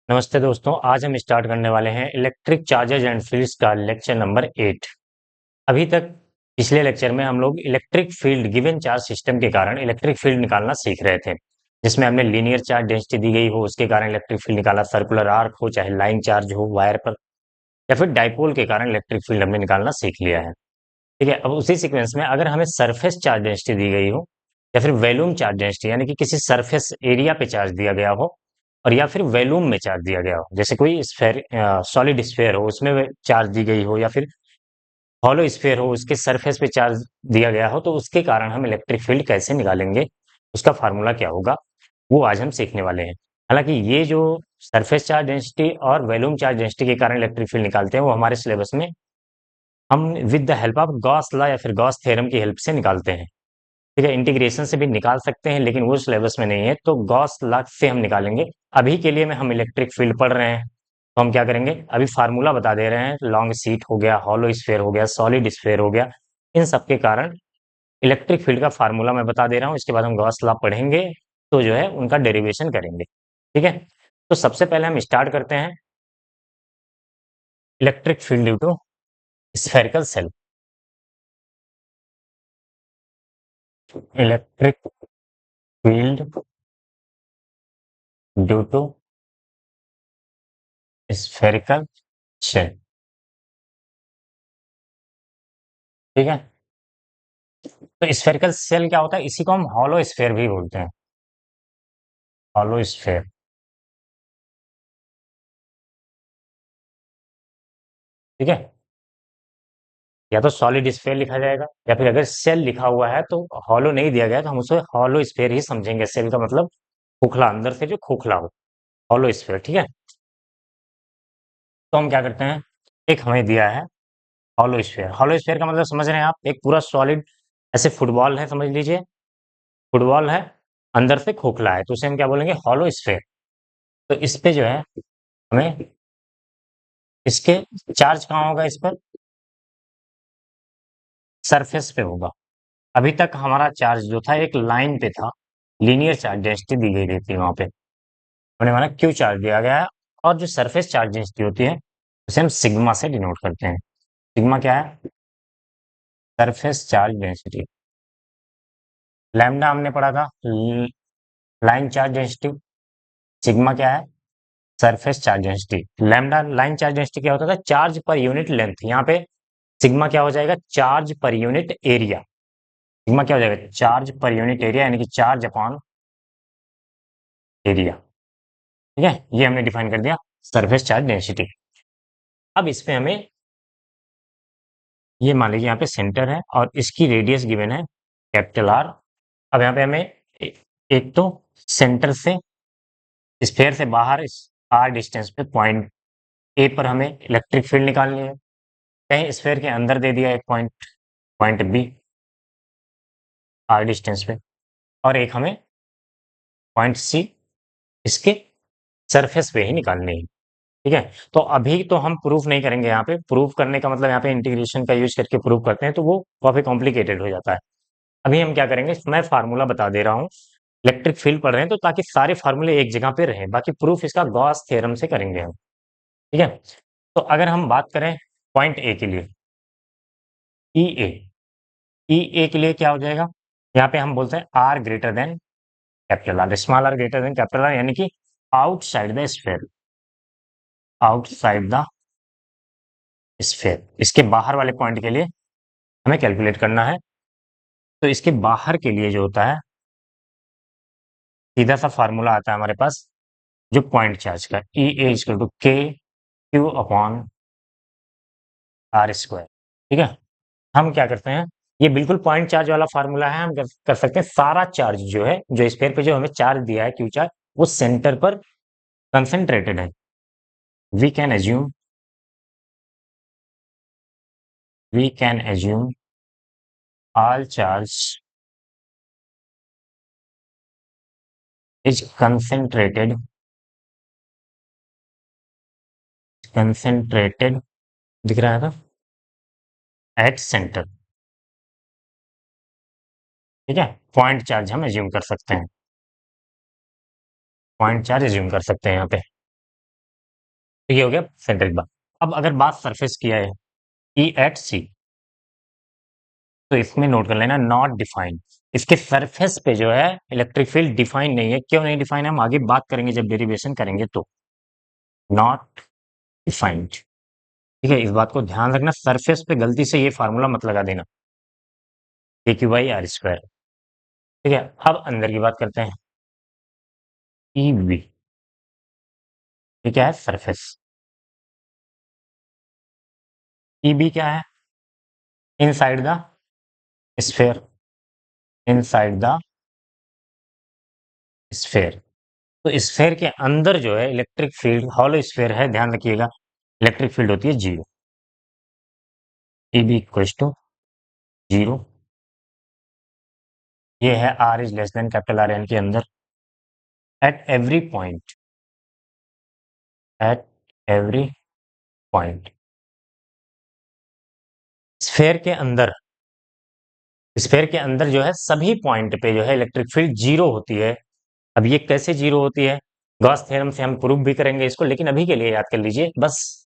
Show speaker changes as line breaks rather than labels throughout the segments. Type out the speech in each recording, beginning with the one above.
नमस्ते दोस्तों, आज हम स्टार्ट करने वाले हैं इलेक्ट्रिक चार्जर्स एंड फील्ड्स का लेक्चर नंबर 8। अभी तक पिछले लेक्चर में हम लोग electric field given charge system के कारण इलेक्ट्रिक फील्ड निकालना सीख रहे थे, जिसमें हमने लीनियर चार्ज डेंसिटी दी गई हो उसके कारण इलेक्ट्रिक फील्ड निकाला, सर्कुलर आर्क हो चाहे लाइन चार्ज हो वायर पर, या फिर डाइपोल के कारण इलेक्ट्रिक फील्ड हमने निकालना सीख लिया है। ठीक है, अब उसी सीक्वेंस में अगर हमें सरफेस चार्ज डेंसिटी दी गई हो या फिर वैल्यूम चार्ज डेंसिटी यानी कि किसी सरफेस एरिया पे चार्ज दिया गया हो और या फिर वैल्यूम में चार्ज दिया गया हो, जैसे कोई स्फेयर सॉलिड स्फेयर हो उसमें चार्ज दी गई हो या फिर हॉलो स्फेयर हो उसके सरफेस पे चार्ज दिया गया हो, तो उसके कारण हम इलेक्ट्रिक फील्ड कैसे निकालेंगे, उसका फार्मूला क्या होगा, वो आज हम सीखने वाले हैं। हालांकि ये जो सरफेस चार्ज डेंसिटी और वैल्यूम चार्ज डेंसिटी के कारण इलेक्ट्रिक फील्ड निकालते हैं वो हमारे सिलेबस में हम with the help of Gauss law या फिर गॉस थ्योरम की हेल्प से निकालते हैं। ठीक है, इंटीग्रेशन से भी निकाल सकते हैं लेकिन वो सिलेबस में नहीं है, तो गॉस लॉ से हम निकालेंगे। अभी के लिए में हम इलेक्ट्रिक फील्ड पढ़ रहे हैं, तो हम क्या करेंगे, अभी फार्मूला बता दे रहे हैं। लॉन्ग शीट हो गया, हॉलो स्फेयर हो गया, सॉलिड स्फेयर हो गया, इन सब के कारण इलेक्ट्रिक फील्ड का फार्मूला मैं बता दे रहा हूँ। इसके बाद हम गॉस लॉ पढ़ेंगे, तो जो है उनका डेरिवेशन करेंगे। ठीक है, तो सबसे पहले हम स्टार्ट करते हैं electric field due to spherical cell. Electric field due to spherical shell. ठीक है, तो स्फेरिकल शेल क्या होता है, इसी को हम हॉलो स्फेयर भी बोलते हैं। Hollow sphere. ठीक है, या तो सॉलिड स्फेयर लिखा जाएगा या फिर अगर सेल लिखा हुआ है तो हॉलो नहीं दिया गया तो हम उसे हॉलो स्फेयर ही समझेंगे। सेल का मतलब खोखला, अंदर से जो खोखला हो, हॉलो स्फेयर। ठीक है, तो हम क्या करते हैं, एक हमें दिया है हॉलो स्फेयर। हॉलो स्फेयर का मतलब समझ रहे हैं आप, एक पूरा सॉलिड ऐसे फुटबॉल है, समझ लीजिए फुटबॉल है, अंदर से खोखला है, तो उसे हम क्या बोलेंगे, हॉलो स्फेयर। तो इस पे जो है हमें इसके चार्ज कहाँ होगा, इस पर सरफेस पे होगा। अभी तक हमारा चार्ज जो था एक लाइन पे था, लीनियर चार्ज डेंसिटी दी गई थी वहां पे, हमने माना क्यू चार्ज दिया गया है। और जो सरफेस चार्ज डेंसिटी होती है उसे हम सिग्मा से डिनोट करते हैं। सिग्मा क्या है, सरफेस चार्ज डेंसिटी। लैम्डा हमने पढ़ा था, लाइन चार्ज डेंसिटी। सिग्मा क्या है, surface charge density. Lambda line charge density क्या होता था, चार्ज पर यूनिट लेंथ। यहाँ पे सिग्मा क्या हो जाएगा, charge per unit area. Sigma क्या हो जाएगा, चार्ज पर यूनिट एरिया, यानी कि चार्ज अपॉन एरिया। ठीक है, ये हमने डिफाइन कर दिया सरफेस चार्ज डेंसिटी। अब इस पे हमें ये मान लीजिए यहाँ पे सेंटर है और इसकी रेडियस गिवन है कैपिटल आर। अब यहाँ पे हमें एक तो सेंटर से स्फेयर से बाहर इस आर डिस्टेंस पे पॉइंट ए पर हमें इलेक्ट्रिक फील्ड निकालनी है। कहीं स्फेयर के अंदर दे दिया एक point, point B r distance पे, और एक हमें पॉइंट सी इसके सरफेस पे ही निकालनी है। ठीक है, तो अभी तो हम प्रूफ नहीं करेंगे, यहाँ पे प्रूफ करने का मतलब यहाँ पे इंटीग्रेशन का यूज करके प्रूफ करते हैं तो वो काफी कॉम्प्लिकेटेड हो जाता है। अभी हम क्या करेंगे, मैं फार्मूला बता दे रहा हूँ, इलेक्ट्रिक फील्ड पढ़ रहे हैं तो ताकि सारे फार्मूले एक जगह पे रहें, बाकी प्रूफ इसका गॉस थ्योरम से करेंगे हम। ठीक है, तो अगर हम बात करें पॉइंट ए के लिए, ई ए, ई ए के लिए क्या हो जाएगा, यहाँ पे हम बोलते हैं r greater than capital R, small r greater than capital R, यानी कि outside the sphere, outside the sphere. इसके बाहर वाले पॉइंट के लिए हमें कैलकुलेट करना है। तो इसके बाहर के लिए जो होता है सीधा सा फार्मूला आता है हमारे पास, जो पॉइंट चार्ज का, ई ए इक्वल टू के क्यू अपॉन आर स्क्वायर। ठीक है, हम क्या करते हैं, ये बिल्कुल पॉइंट चार्ज वाला फार्मूला है, हम कर सकते हैं सारा चार्ज जो है, जो स्फेयर पे जो हमें चार्ज दिया है क्यू चार्ज, वो सेंटर पर कंसेंट्रेटेड है। We can assume, we can assume all charge is concentrated, concentrated दिख रहा है था एट सेंटर। ठीक है, पॉइंट चार्ज हम एज्यूम कर सकते हैं, पॉइंट चार्ज एज्यूम कर सकते हैं यहाँ पे। तो ये हो गया सेंटर की बात। अब अगर बात सरफेस की है, ई एट सी, तो इसमें नोट कर लेना नॉट डिफाइंड। इसके सरफेस पे जो है इलेक्ट्रिक फील्ड डिफाइन नहीं है। क्यों नहीं डिफाइन है, हम आगे बात करेंगे जब डेरिवेशन करेंगे तो। नॉट डिफाइंड, ठीक है, इस बात को ध्यान रखना। सरफेस पे गलती से ये फार्मूला मत लगा देना, ए क्यू बाई आर स्क्वायर। ठीक है, अब अंदर की बात करते हैं। ई बी, ये क्या है, सरफेस। ई बी क्या है, inside the sphere, inside the sphere. तो स्फेयर के अंदर जो है इलेक्ट्रिक फील्ड, हॉलो स्फेयर है, ध्यान रखिएगा, इलेक्ट्रिक फील्ड होती है zero. E be equal to zero. ये है r is less than capital R एन के अंदर, at every point, at every point. Sphere के अंदर, स्फेयर के अंदर जो है सभी पॉइंट पे जो है इलेक्ट्रिक फील्ड जीरो होती है। अब ये कैसे जीरो होती है, गॉस थ्योरम से हम प्रूव भी करेंगे इसको, लेकिन अभी के लिए याद कर लीजिए बस।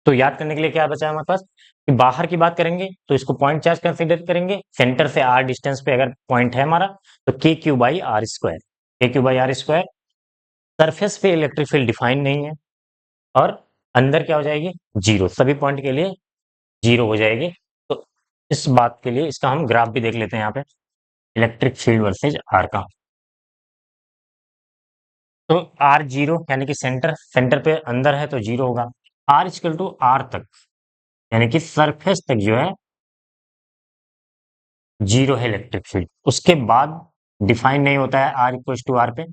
तो याद करने के लिए क्या बचा है हमारे पास, कि बाहर की बात करेंगे तो इसको पॉइंट चार्ज कंसीडर करेंगे, सेंटर से आर डिस्टेंस पे अगर पॉइंट है हमारा, तो K Q by r square, K Q by r square. Surface पे इलेक्ट्रिक फील्ड डिफाइन नहीं है, और अंदर क्या हो जाएगी, जीरो, सभी पॉइंट के लिए जीरो हो जाएगी। तो इस बात के लिए इसका हम ग्राफ भी देख लेते हैं यहाँ पे, इलेक्ट्रिक फील्ड वर्सेज आर का। तो आर जीरो यानी कि सेंटर, सेंटर पे अंदर है तो जीरो होगा। आर इक्वल टू आर तक, यानी कि सरफेस तक जो है जीरो है इलेक्ट्रिक फील्ड। उसके बाद डिफाइन नहीं होता है आर इक्वल टू आर पे।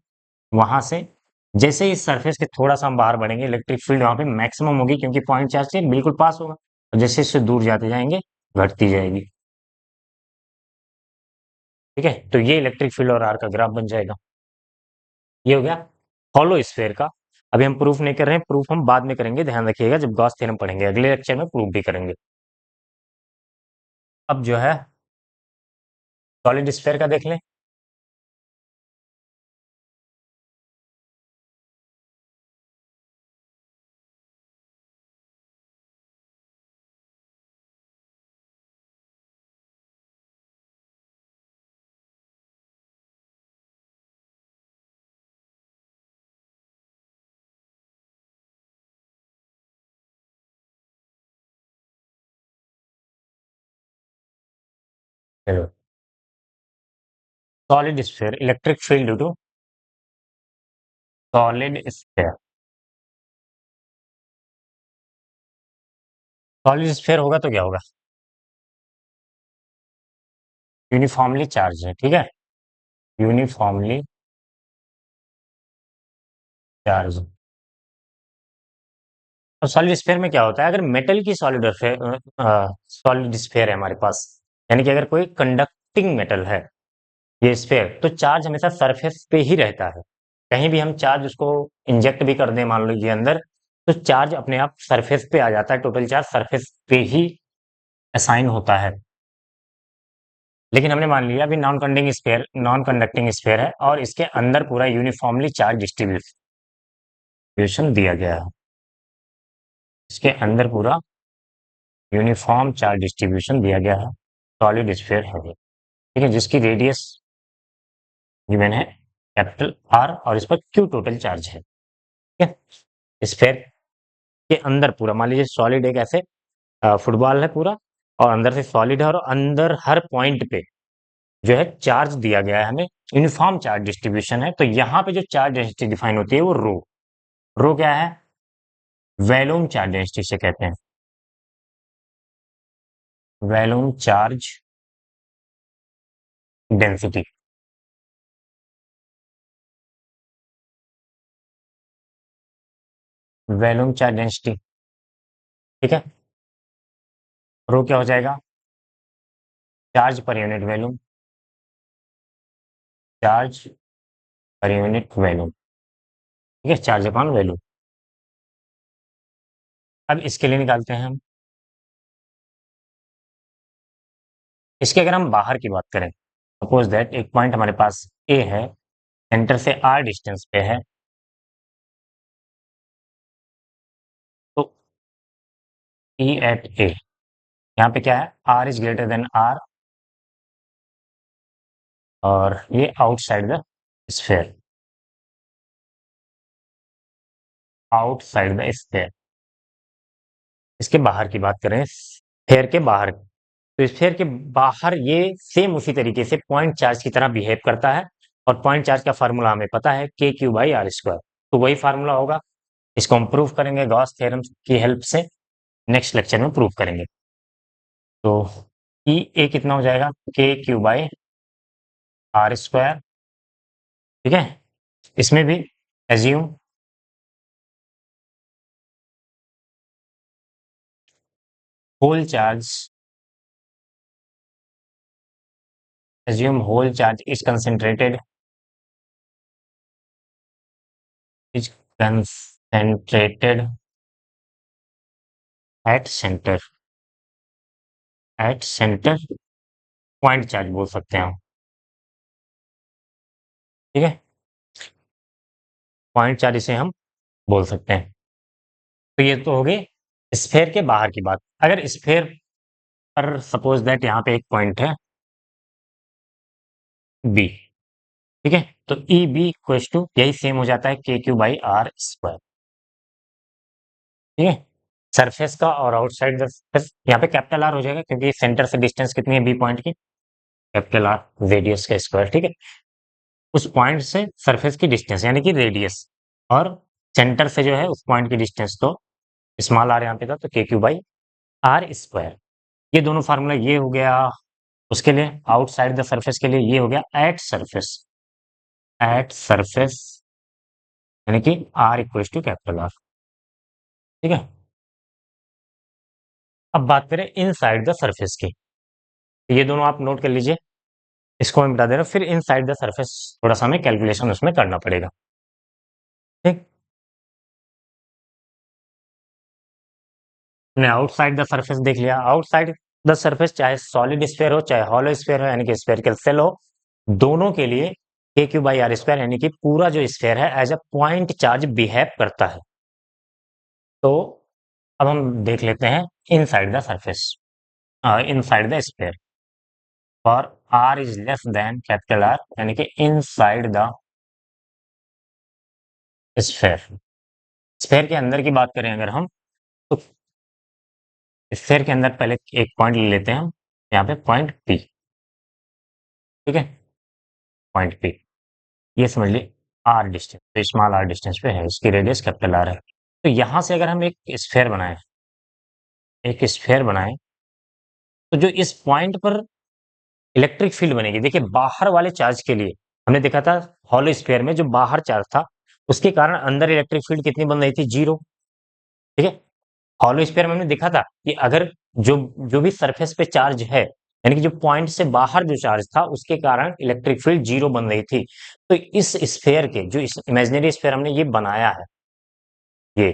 वहां से जैसे ही सरफेस के थोड़ा सा हम बाहर बढ़ेंगे, इलेक्ट्रिक फील्ड वहां पे मैक्सिमम होगी, क्योंकि पॉइंट चार्ज से बिल्कुल पास होगा, और जैसे इससे दूर जाते जाएंगे घटती जाएगी। ठीक है, तो ये इलेक्ट्रिक फील्ड और आर का ग्राफ बन जाएगा। ये हो गया हॉलो स्फेयर का। अभी हम प्रूफ नहीं कर रहे हैं, प्रूफ हम बाद में करेंगे, ध्यान रखिएगा, जब गॉस थ्योरम पढ़ेंगे अगले लेक्चर में प्रूफ भी करेंगे। अब जो है सॉलिड स्फेयर का देख लें। चलो, solid sphere electric field due to solid sphere. Solid sphere होगा तो क्या होगा, यूनिफॉर्मली चार्ज है, ठीक है, यूनिफॉर्मली चार्ज। और सॉलिड स्फेयर में क्या होता है, अगर मेटल की सॉलिड सॉलिड स्फेयर है हमारे पास, यानी कि अगर कोई कंडक्टिंग मेटल है ये स्फेयर, तो चार्ज हमेशा सरफेस पे ही रहता है। कहीं भी हम चार्ज उसको इंजेक्ट भी कर दें मान लीजिए अंदर, तो चार्ज अपने आप सरफेस पे आ जाता है, टोटल चार्ज सरफेस पे ही असाइन होता है। लेकिन हमने मान लिया अभी नॉन कंडक्टिंग स्फेयर है, और इसके अंदर पूरा यूनिफॉर्मली चार्ज डिस्ट्रीब्यूशन दिया गया है। इसके अंदर पूरा यूनिफॉर्म चार्ज डिस्ट्रीब्यूशन दिया गया है, सॉलिड स्फेयर है ये, ठीक है, जिसकी रेडियस गिवन है कैपिटल आर, और इस पर क्यू टोटल चार्ज है। ठीक है, स्फेयर के अंदर पूरा मान लीजिए सॉलिड एक ऐसे फुटबॉल है पूरा, और अंदर से सॉलिड है, और अंदर हर पॉइंट पे जो है चार्ज दिया गया है हमें, यूनिफॉर्म चार्ज डिस्ट्रीब्यूशन है। तो यहाँ पे जो चार्ज डेंसिटी डिफाइन होती है वो रो, रो क्या है, वैल्यूम चार्ज डेंसिटी से कहते हैं, volume charge density. Volume charge density, ठीक है, रो क्या हो जाएगा, charge per unit volume, charge per unit volume, ठीक है, चार्ज अपॉन वैल्यूम। अब इसके लिए निकालते हैं हम, इसके अगर हम बाहर की बात करें, सपोज दैट एक पॉइंट हमारे पास ए है, सेंटर से आर डिस्टेंस पे है, ई एट ए, यहाँ पे क्या है, r is greater than r, और ये outside the sphere, outside the sphere. इसके बाहर की बात करें, स्फेयर के बाहर, तो स्फेयर के बाहर ये सेम उसी तरीके से पॉइंट चार्ज की तरह बिहेव करता है, और पॉइंट चार्ज का फार्मूला हमें पता है के क्यू बाई आर स्क्वायर, तो वही फार्मूला होगा। इसको हम प्रूव करेंगे गॉस थ्योरम की हेल्प से, नेक्स्ट लेक्चर में प्रूव करेंगे। तो ई ए कितना हो जाएगा, के क्यू बाई आर स्क्वायर, ठीक है। इसमें भी assume whole charge, assume whole charge is concentrated at center, at centre, point charge बोल सकते हैं हम, ठीक है, पॉइंट चार्ज इसे हम बोल सकते हैं। तो ये तो हो गई स्फेयर के बाहर की बात। अगर स्फेयर पर सपोज दैट यहाँ पे एक पॉइंट है बी, ठीक है, तो ई बी इक्वल्स टू यही सेम हो जाता है के क्यू बाई आर स्क्वायर, ठीक है। सरफेस का और आउटसाइड द सरफेस, यहाँ पे कैपिटल आर हो जाएगा क्योंकि सेंटर से डिस्टेंस कितनी है बी पॉइंट की, कैपिटल आर, रेडियस का स्क्वायर, ठीक है। उस पॉइंट से सरफेस की डिस्टेंस यानी कि रेडियस, और सेंटर से जो है उस पॉइंट की डिस्टेंस, तो स्मॉल आर यहाँ पे था तो K Q by r square. ये दोनों फार्मूला ये हो गया उसके लिए, आउटसाइड द सरफेस के लिए ये हो गया एट सरफेस, एट सरफेस यानी कि r equal to capital R, ठीक है। अब बात करें इनसाइड द सरफेस की, तो ये दोनों आप नोट कर लीजिए, इसको मैं बता दे रहा हूँ, फिर इनसाइड द सरफेस थोड़ा सा हमें कैलकुलेशन उसमें करना पड़ेगा, ठीक। हमने आउटसाइड द सरफेस देख लिया, आउटसाइड द सरफेस चाहे सॉलिड स्फेयर हो चाहे हॉलो स्फेयर हो यानी कि स्फेरिकल सेल हो, दोनों के लिए के क्यू बाई आर स्क्वायर यानी कि पूरा जो स्फेयर है as a point charge behave करता है। तो अब हम देख लेते हैं inside the surface, inside the sphere, for r is less than capital R यानी कि इनसाइड द स्फेयर, स्फेयर के अंदर की बात करें अगर हम, तो स्फेयर के अंदर पहले एक पॉइंट ले लेते हैं हम, यहाँ पे पॉइंट पी, ठीक है, पॉइंट पी, ये समझ ली आर डिस्टेंस, तो स्मॉल आर डिस्टेंस पे है, इसकी रेडियस कैपिटल आर है। तो यहां से अगर हम एक स्फेयर बनाए, एक स्फेयर बनाए, तो जो इस पॉइंट पर इलेक्ट्रिक फील्ड बनेगी, देखिए बाहर वाले चार्ज के लिए हमने देखा था हॉलो स्फेयर में जो बाहर चार्ज था उसके कारण अंदर इलेक्ट्रिक फील्ड कितनी बन रही थी, जीरो, ठीक है। हॉलो स्फीयर में हमने देखा था कि अगर जो जो भी सरफेस पे चार्ज है यानी कि जो पॉइंट से बाहर जो चार्ज था उसके कारण इलेक्ट्रिक फील्ड जीरो बन रही थी। तो इस स्फेयर के जो इस इमेजिनरी स्फेयर हमने ये बनाया है, ये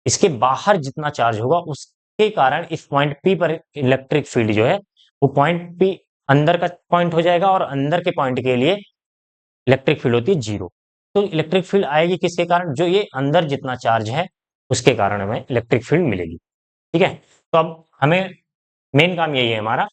इसके बाहर जितना चार्ज होगा उसके कारण इस पॉइंट पी पर इलेक्ट्रिक फील्ड जो है वो पॉइंट पी अंदर का पॉइंट हो जाएगा, और अंदर के पॉइंट के लिए इलेक्ट्रिक फील्ड होती है जीरो। तो इलेक्ट्रिक फील्ड आएगी किसके कारण, जो ये अंदर जितना चार्ज है उसके कारण हमें इलेक्ट्रिक फील्ड मिलेगी, ठीक है। तो अब हमें मेन काम यही है हमारा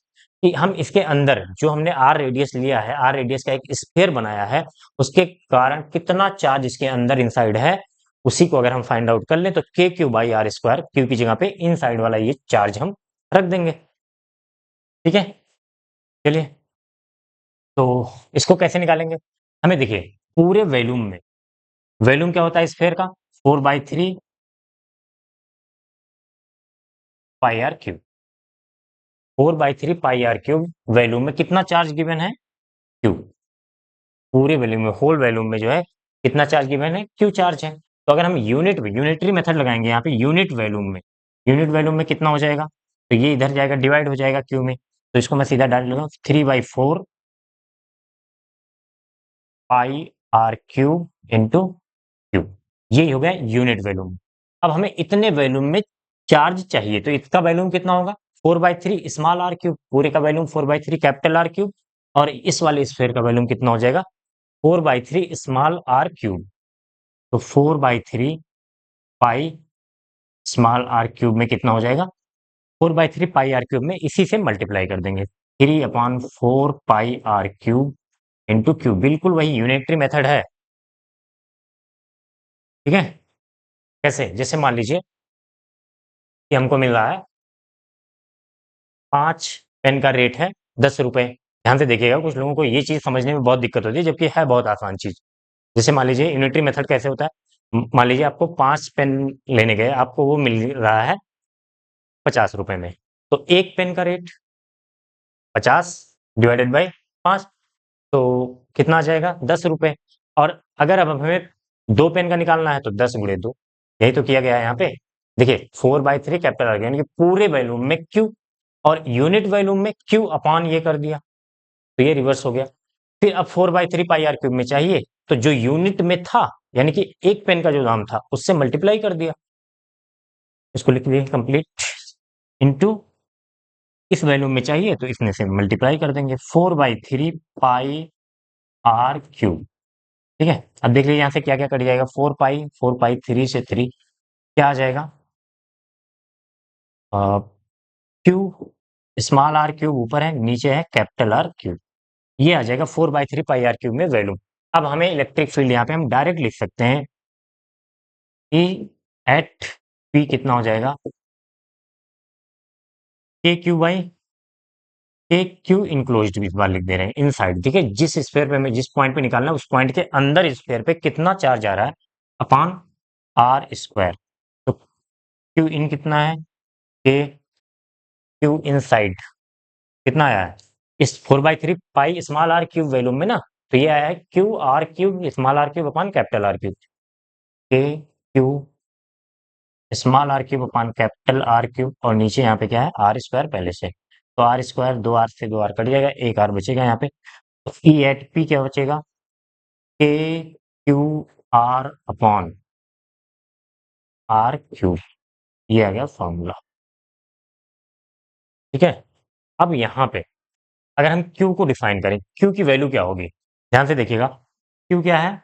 कि हम इसके अंदर जो हमने आर रेडियस लिया है, आर रेडियस का एक स्फीयर बनाया है, उसके कारण कितना चार्ज इसके अंदर इनसाइड है उसी को अगर हम फाइंड आउट कर लें तो K Q by r square, Q की जगह पे इनसाइड वाला ये चार्ज हम रख देंगे, ठीक है। चलिए, तो इसको कैसे निकालेंगे, हमें देखिए पूरे वॉल्यूम में, वॉल्यूम क्या होता है स्फीयर का, 4/3 pi r cube, 4/3 pi r cube, volume में कितना चार्ज गिवन है, क्यू, पूरे वॉल्यूम में, होल वॉल्यूम में जो है कितना चार्ज गिवन है, क्यू चार्ज है। तो अगर हम यूनिटरी मेथड लगाएंगे यहाँ पे यूनिट वॉल्यूम में, यूनिट वॉल्यूम में कितना हो जाएगा, तो ये इधर जाएगा डिवाइड हो जाएगा क्यू में, तो इसको मैं सीधा डाल लूंगा 3/4 पाई आर क्यूब इंटू क्यू, ये हो गया यूनिट वॉल्यूम। अब हमें इतने वॉल्यूम में चार्ज चाहिए, तो इसका वॉल्यूम कितना होगा, 4/3 स्मॉल आर क्यूब, पूरे का वॉल्यूम 4/3 कैपिटल आर क्यूब, और इस वाले स्फीयर का वॉल्यूम कितना हो जाएगा, 4/3 स्मॉल आर क्यूब, तो 4/3 पाई स्मॉल आर क्यूब में कितना हो जाएगा, 4/3 पाई r क्यूब में इसी से मल्टीप्लाई कर देंगे। 3/4 पाई r क्यूब इंटू क्यूब, बिल्कुल वही यूनिटरी मेथड है। ठीक है, कैसे? जैसे मान लीजिए कि हमको मिल रहा है 5 पेन का रेट है 10 रुपए। ध्यान से देखिएगा, कुछ लोगों को ये चीज समझने में बहुत दिक्कत होती है, जबकि है बहुत आसान चीज। जैसे मान लीजिए यूनिटरी मेथड कैसे होता है। मान लीजिए आपको 5 पेन लेने गए, आपको वो मिल रहा है 50 रुपए में। तो एक पेन का रेट 50 डिवाइडेड बाई 5, तो कितना आ जाएगा? 10 रुपए। और अगर अब हमें 2 पेन का निकालना है तो 10 × 2, यही तो किया गया है यहाँ पे। देखिए 4/3 कैपिटल आ गया, यानी कि पूरे वॉल्यूम में क्यू, और यूनिट वॉल्यूम में क्यू अपॉन ये कर दिया, तो ये रिवर्स हो गया। फिर अब 4/3 पाई r क्यूब में चाहिए, तो जो यूनिट में था, यानी कि एक पेन का जो दाम था उससे मल्टीप्लाई कर दिया, इसको लिख दिए कंप्लीट, इनटू इस वैल्यू में चाहिए तो इसमें से मल्टीप्लाई कर देंगे। 4/3 पाई r क्यूब। ठीक है, अब देख लीजिए यहाँ से क्या क्या कट जाएगा। 4 पाई 3 से 3 क्या आ जाएगा? क्यू, स्मॉल आर क्यूब ऊपर है, नीचे है कैपिटल आर क्यूब। ये आ जाएगा 4/3 पाई r क्यूब में वैल्यू। अब हमें इलेक्ट्रिक फील्ड यहाँ पे हम डायरेक्ट लिख सकते हैं कि एट पी कितना हो जाएगा? k/q/, k/q इनक्लोज्ड भी इस बार लिख दे रहे हैं इनसाइड। ठीक है, जिस स्फीयर पे हमें जिस पॉइंट पे निकालना है उस पॉइंट के अंदर स्फीयर पे कितना चार्ज आ रहा है अपॉन आर स्क्वायर। तो क्यू इन कितना है? के क्यू इनसाइड कितना आया है इस 4/3 pi small r cube volume में ना, तो ये आया है Q/r³ small r cube upon capital R cube. K Q small r cube upon capital R cube, और नीचे यहाँ पे क्या है? आर स्क्वायर पहले से। तो आर स्क्वायर, 2 आर से 2 आर कट जाएगा, एक आर बचेगा यहाँ पे। तो ई एट पी क्या बचेगा? k/q/r upon r cube. ये आ गया फॉर्मूला। ठीक है, अब यहाँ पे अगर हम Q को डिफाइन करें, Q की वैल्यू क्या होगी? ध्यान से देखिएगा, Q क्या है?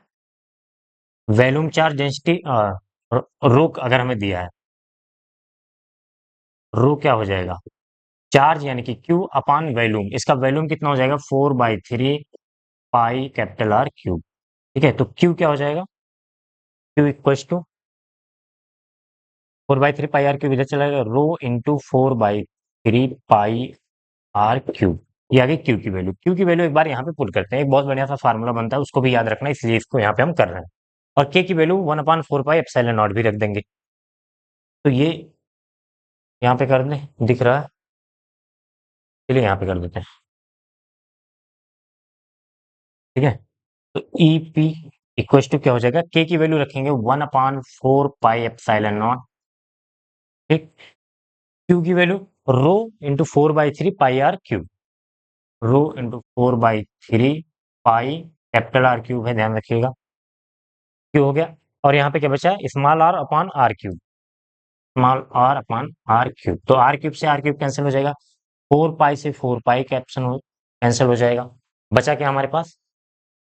वैल्यूम चार्ज डेंसिटी, रो अगर हमें दिया है, रो क्या हो जाएगा? चार्ज, यानी कि Q अपॉन वैल्यूम। इसका वैल्यूम कितना हो जाएगा? 4/3 पाई कैपिटल आर क्यूब। ठीक है, तो Q क्या हो जाएगा? Q equals to 4/3 pi r cube, इधर चला जाएगा, rho into 4/3 pi r cube. ये आ गई Q की वैल्यू। Q की वैल्यू एक बार यहाँ पे पुट करते हैं, एक बहुत बढ़िया सा फार्मूला बनता है, उसको भी याद रखना, इसलिए इसको यहाँ पे हम कर रहे हैं। और K की वैल्यू 1/4 पाई एप्सिलॉन नॉट भी रख देंगे। तो ये यहाँ पे कर दें, दिख रहा है? चलिए यहाँ पे कर देते हैं। ठीक है, तो ई पी इक्वल टू क्या हो जाएगा? के की वैल्यू रखेंगे 1/4 पाई एप्सिलॉन नॉट। ठीक, क्यू की value rho into 4/3 pi r cube, rho into 4/3 pi capital R cube है, ध्यान रखिएगा। क्यू हो गया, और यहाँ पे क्या बचा है? Small r upon r cube, small r upon r cube. तो आर क्यूब से आर क्यूब कैंसिल हो जाएगा, 4 पाई से 4 पाई कैंसिल हो जाएगा। बचा क्या हमारे पास?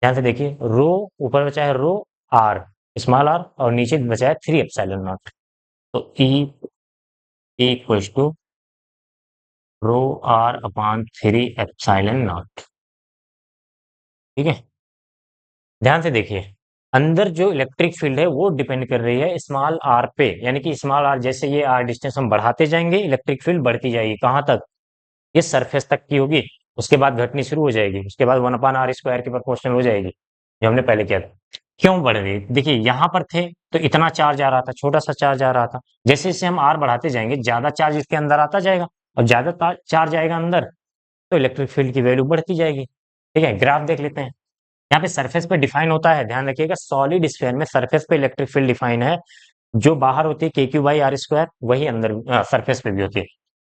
ध्यान से देखिए, रो ऊपर बचा है रो आर स्मॉल आर, और नीचे बचा है 3 एप्सिलॉन नॉट। तो E equals to rho r upon 3 epsilon naught. ठीक है, ध्यान से देखिए, अंदर जो इलेक्ट्रिक फील्ड है वो डिपेंड कर रही है स्मॉल आर पे, यानी कि स्मॉल आर जैसे ये आर डिस्टेंस हम बढ़ाते जाएंगे, इलेक्ट्रिक फील्ड बढ़ती जाएगी। कहाँ तक? ये सरफेस तक की होगी, उसके बाद घटनी शुरू हो जाएगी, उसके बाद 1/r² के प्रोपोर्शनल हो जाएगी, जो हमने पहले किया था। क्यों बढ़ रही है? देखिए यहाँ पर थे तो इतना चार्ज आ रहा था, छोटा सा चार्ज आ रहा था, जैसे जैसे हम आर बढ़ाते जाएंगे ज्यादा चार्ज इसके अंदर आता जाएगा, और ज्यादा चार्ज आएगा अंदर तो इलेक्ट्रिक फील्ड की वैल्यू बढ़ती जाएगी। ठीक है, ग्राफ देख लेते हैं। यहाँ पे सरफेस पे डिफाइन होता है, ध्यान रखिएगा, सॉलिड स्फीयर में सरफेस पे इलेक्ट्रिक फील्ड डिफाइन है। जो बाहर होती है KQ/r², वही अंदर सरफेस पे भी होती है।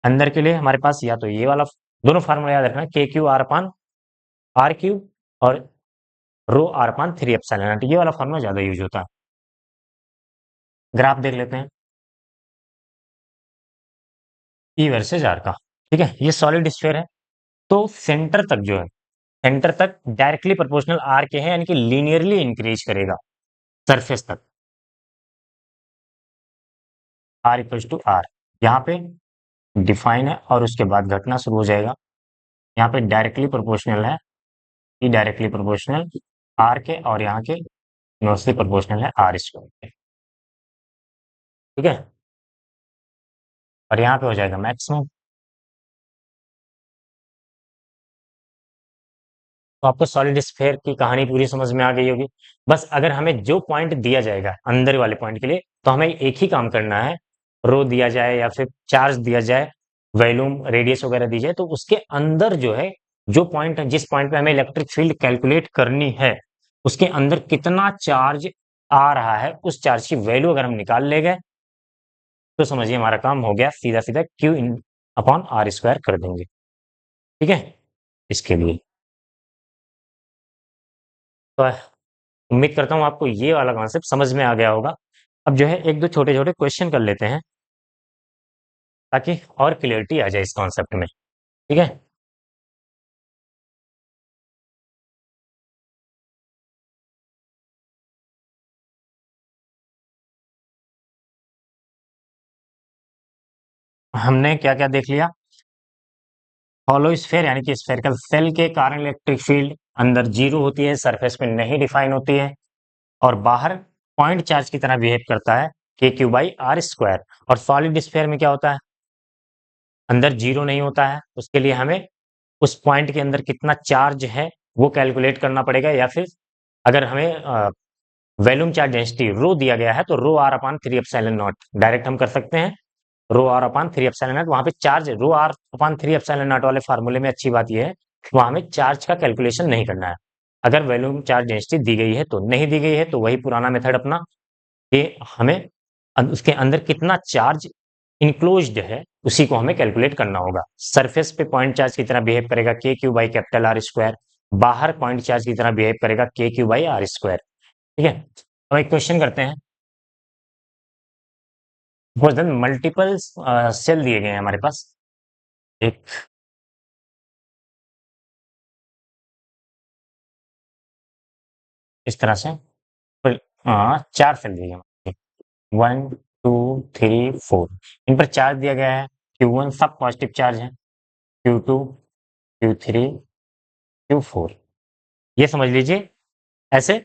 अंदर के लिए हमारे पास या तो ये वाला, दोनों फार्मूला याद रखना, KQ/r⁻r³ और ρ/3 ये वाला फार्मूला ज्यादा यूज होता है। ग्राफ देख लेते हैं ई वर्सेज आर का। ठीक है, ये सॉलिड स्फीयर है, तो सेंटर तक जो है, सेंटर तक डायरेक्टली प्रोपोर्शनल आर के हैं, यानी कि लीनियरली इंक्रीज करेगा सरफेस तक, R = R। यहाँ पे डिफाइन है और उसके बाद घटना शुरू हो जाएगा। यहाँ पे डायरेक्टली प्रोपोर्शनल है, ई डायरेक्टली प्रोपोर्शनल आर के, और यहाँ के इनवर्सली प्रोपोर्शनल है आर स्क्वायर के। ठीक है, और यहाँ पे हो जाएगा मैक्सिमम। तो आपको सॉलिड स्फीयर की कहानी पूरी समझ में आ गई होगी। बस अगर हमें जो पॉइंट दिया जाएगा अंदर वाले पॉइंट के लिए, तो हमें एक ही काम करना है, रो दिया जाए या फिर चार्ज दिया जाए, वॉल्यूम रेडियस वगैरह दी जाए, तो उसके अंदर जो है, जो पॉइंट जिस पॉइंट पे हमें इलेक्ट्रिक फील्ड कैलकुलेट करनी है, उसके अंदर कितना चार्ज आ रहा है, उस चार्ज की वैल्यू अगर हम निकाल ले गए, तो समझिए हमारा काम हो गया। सीधा सीधा क्यू इन अपॉन आर स्क्वायर कर देंगे। ठीक है, इसके लिए तो उम्मीद करता हूँ आपको ये वाला कॉन्सेप्ट समझ में आ गया होगा। अब जो है एक दो छोटे छोटे क्वेश्चन कर लेते हैं, ताकि और क्लियरिटी आ जाए इस कॉन्सेप्ट में। ठीक है, हमने क्या क्या देख लिया। हॉलो स्फेयर यानी कि स्फेरिकल सेल के कारण इलेक्ट्रिक फील्ड अंदर जीरो होती है, सरफेस पे नहीं डिफाइन होती है, और बाहर पॉइंट चार्ज की तरह बिहेव करता है, के क्यू बाई आर स्क्वायर। और सॉलिड स्फेयर में क्या होता है, अंदर जीरो नहीं होता है, उसके लिए हमें उस पॉइंट के अंदर कितना चार्ज है वो कैलकुलेट करना पड़ेगा, या फिर अगर हमें वॉल्यूम चार्ज डेंसिटी रो दिया गया है, तो rho r upon 3 epsilon naught direct हम कर सकते हैं। Rho r upon 3 epsilon naught, वहां पे charge rho r upon 3 epsilon naught वाले फार्मूले में अच्छी बात यह है, वहां हमें चार्ज का कैलकुलेशन नहीं करना है। अगर वॉल्यूम चार्ज डेंसिटी दी गई है तो नहीं दी गई है, तो वही पुराना मेथड अपना, कि हमें उसके अंदर कितना चार्ज इंक्लोज्ड है, उसी को हमें कैलकुलेट करना होगा। सरफेस पे पॉइंट चार्ज की तरह बिहेव करेगा के Q by capital R square, बाहर पॉइंट चार्ज की तरह बिहेव करेगा के क्यू बाई आर स्क्वायर। ठीक है, अब एक क्वेश्चन करते हैं। क्वेश्चन मल्टीपल सेल दिए गए हैं हमारे पास, एक इस तरह से, पर, चार सेल दिए गए, 1 2 3 4। इन पर चार्ज दिया गया है Q1, सब पॉजिटिव चार्ज है, Q2 Q3 Q4। ये समझ लीजिए ऐसे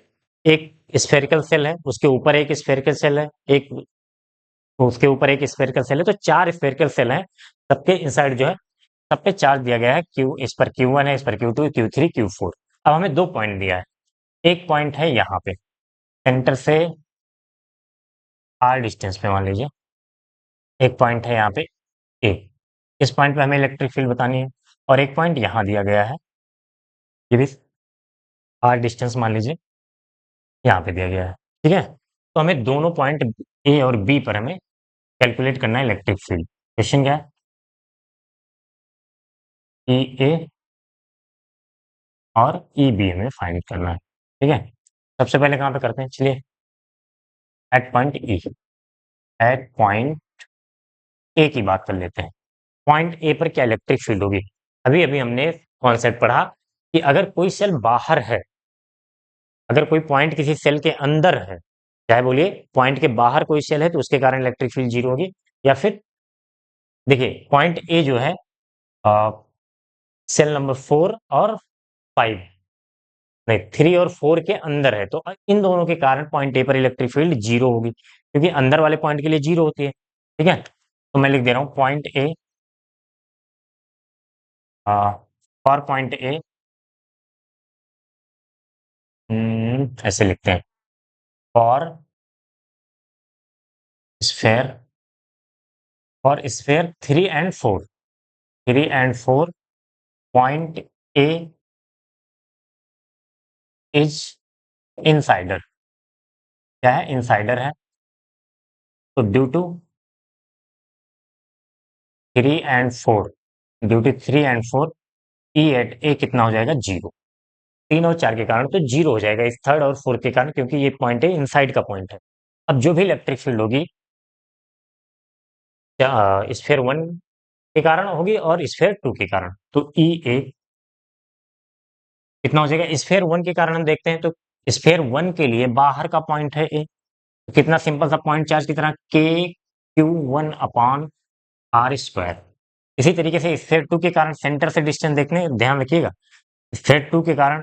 एक स्फेरिकल सेल है, उसके ऊपर एक स्फेरिकल सेल है, एक उसके ऊपर एक स्फेरिकल सेल है, तो चार स्फेरिकल सेल हैं। सबके इनसाइड जो है, सब पे चार्ज दिया गया है क्यू, इस पर Q1 है, इस पर Q2 Q3 Q4। अब हमें दो पॉइंट दिया है, एक पॉइंट है यहाँ पे सेंटर से आर डिस्टेंस पे, मान लीजिए एक पॉइंट है यहाँ पे ए, इस पॉइंट पे हमें इलेक्ट्रिक फील्ड बतानी है, और एक पॉइंट यहाँ दिया गया है, ये भी आर डिस्टेंस मान लीजिए यहाँ पे दिया गया है। ठीक है, तो हमें दोनों पॉइंट ए और बी पर हमें कैलकुलेट करना है इलेक्ट्रिक फील्ड। क्वेश्चन क्या है, ई ए और ई बी हमें फाइंड करना है। ठीक है, सबसे पहले कहाँ पे करते हैं, चलिए at point E, at point A की बात कर लेते हैं। पॉइंट ए पर क्या इलेक्ट्रिक फील्ड होगी, अभी अभी हमने कॉन्सेप्ट पढ़ा कि अगर कोई सेल बाहर है, अगर कोई पॉइंट किसी सेल के अंदर है, चाहे बोलिए पॉइंट के बाहर कोई सेल है, तो उसके कारण इलेक्ट्रिक फील्ड जीरो होगी। या फिर देखिए पॉइंट ए जो है, सेल नंबर 4 और 5, नहीं 3 और 4 के अंदर है, तो इन दोनों के कारण पॉइंट ए पर इलेक्ट्रिक फील्ड जीरो होगी, क्योंकि अंदर वाले पॉइंट के लिए जीरो होती है। ठीक है, तो मैं लिख दे रहा हूं point a, for point a, ऐसे लिखते हैं, for sphere, for sphere 3 and 4, 3 and 4 point a is insider. क्या है, इनसाइडर है, तो due to 3 and 4, due to 3 and 4 e at a कितना हो जाएगा, जीरो। 3 और 4 के कारण तो जीरो हो जाएगा, इस थर्ड और फोर्थ के कारण, क्योंकि ये पॉइंट है इनसाइड का पॉइंट है। अब जो भी इलेक्ट्रिक फील्ड होगी, स्फेयर 1 के कारण होगी और स्फेयर 2 के कारण, तो ई ए कितना हो जाएगा, स्फेयर 1 के कारण हम देखते हैं, तो स्फेयर 1 के लिए बाहर का पॉइंट है ए, तो कितना सिंपल सा पॉइंट चार्ज की तरह के Q1 अपॉन आर स्क्वायर। इसी तरीके से स्फीयर 2 के कारण सेंटर से डिस्टेंस देखने ध्यान रखिएगा। स्फीयर 2 के कारण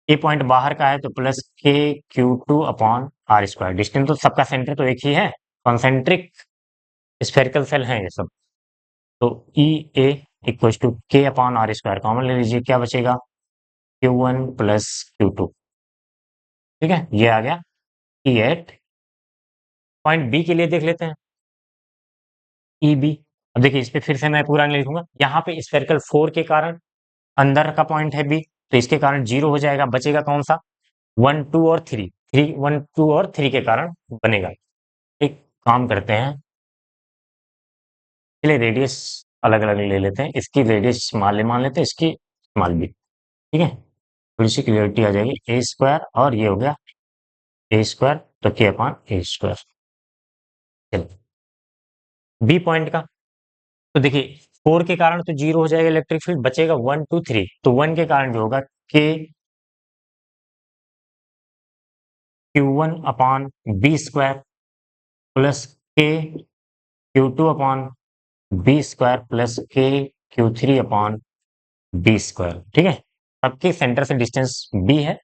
ए पॉइंट बाहर का है तो प्लस के Q two upon r square. Distance तो सबका सेंटर तो एक ही है, कॉन्सेंट्रिक स्फेरिकल सेल है ये सब। तो E A equal to K upon r square common ले लीजिए, क्या बचेगा Q one plus Q two. ठीक है, ये आ गया ई एट। पॉइंट बी के लिए देख लेते हैं, ई बी। अब देखिए इस पे फिर से मैं पूरा नहीं लिखूंगा, यहाँ पे स्फेरिकल फोर के कारण अंदर का पॉइंट है बी, तो इसके कारण जीरो हो जाएगा, बचेगा कौन सा वन टू और थ्री, थ्री वन टू और थ्री के कारण बनेगा। एक काम करते हैं, चलिए रेडियस अलग अलग ले लेते हैं, इसकी रेडियस स्मॉल मान लेते हैं, इसकी स्मॉल बी। ठीक है, थोड़ी सी क्लियरिटी आ जाएगी। ए स्क्वायर और ये हो गया ए स्क्वायर तो के अपॉन ए स्क्वायर। चलिए बी पॉइंट का, तो देखिए फोर के कारण तो जीरो हो जाएगा इलेक्ट्रिक फील्ड, बचेगा वन टू थ्री, तो वन के कारण जो होगा k q one upon b square plus के Q two upon b square plus के q three upon b square. ठीक है, सबके सेंटर से डिस्टेंस बी है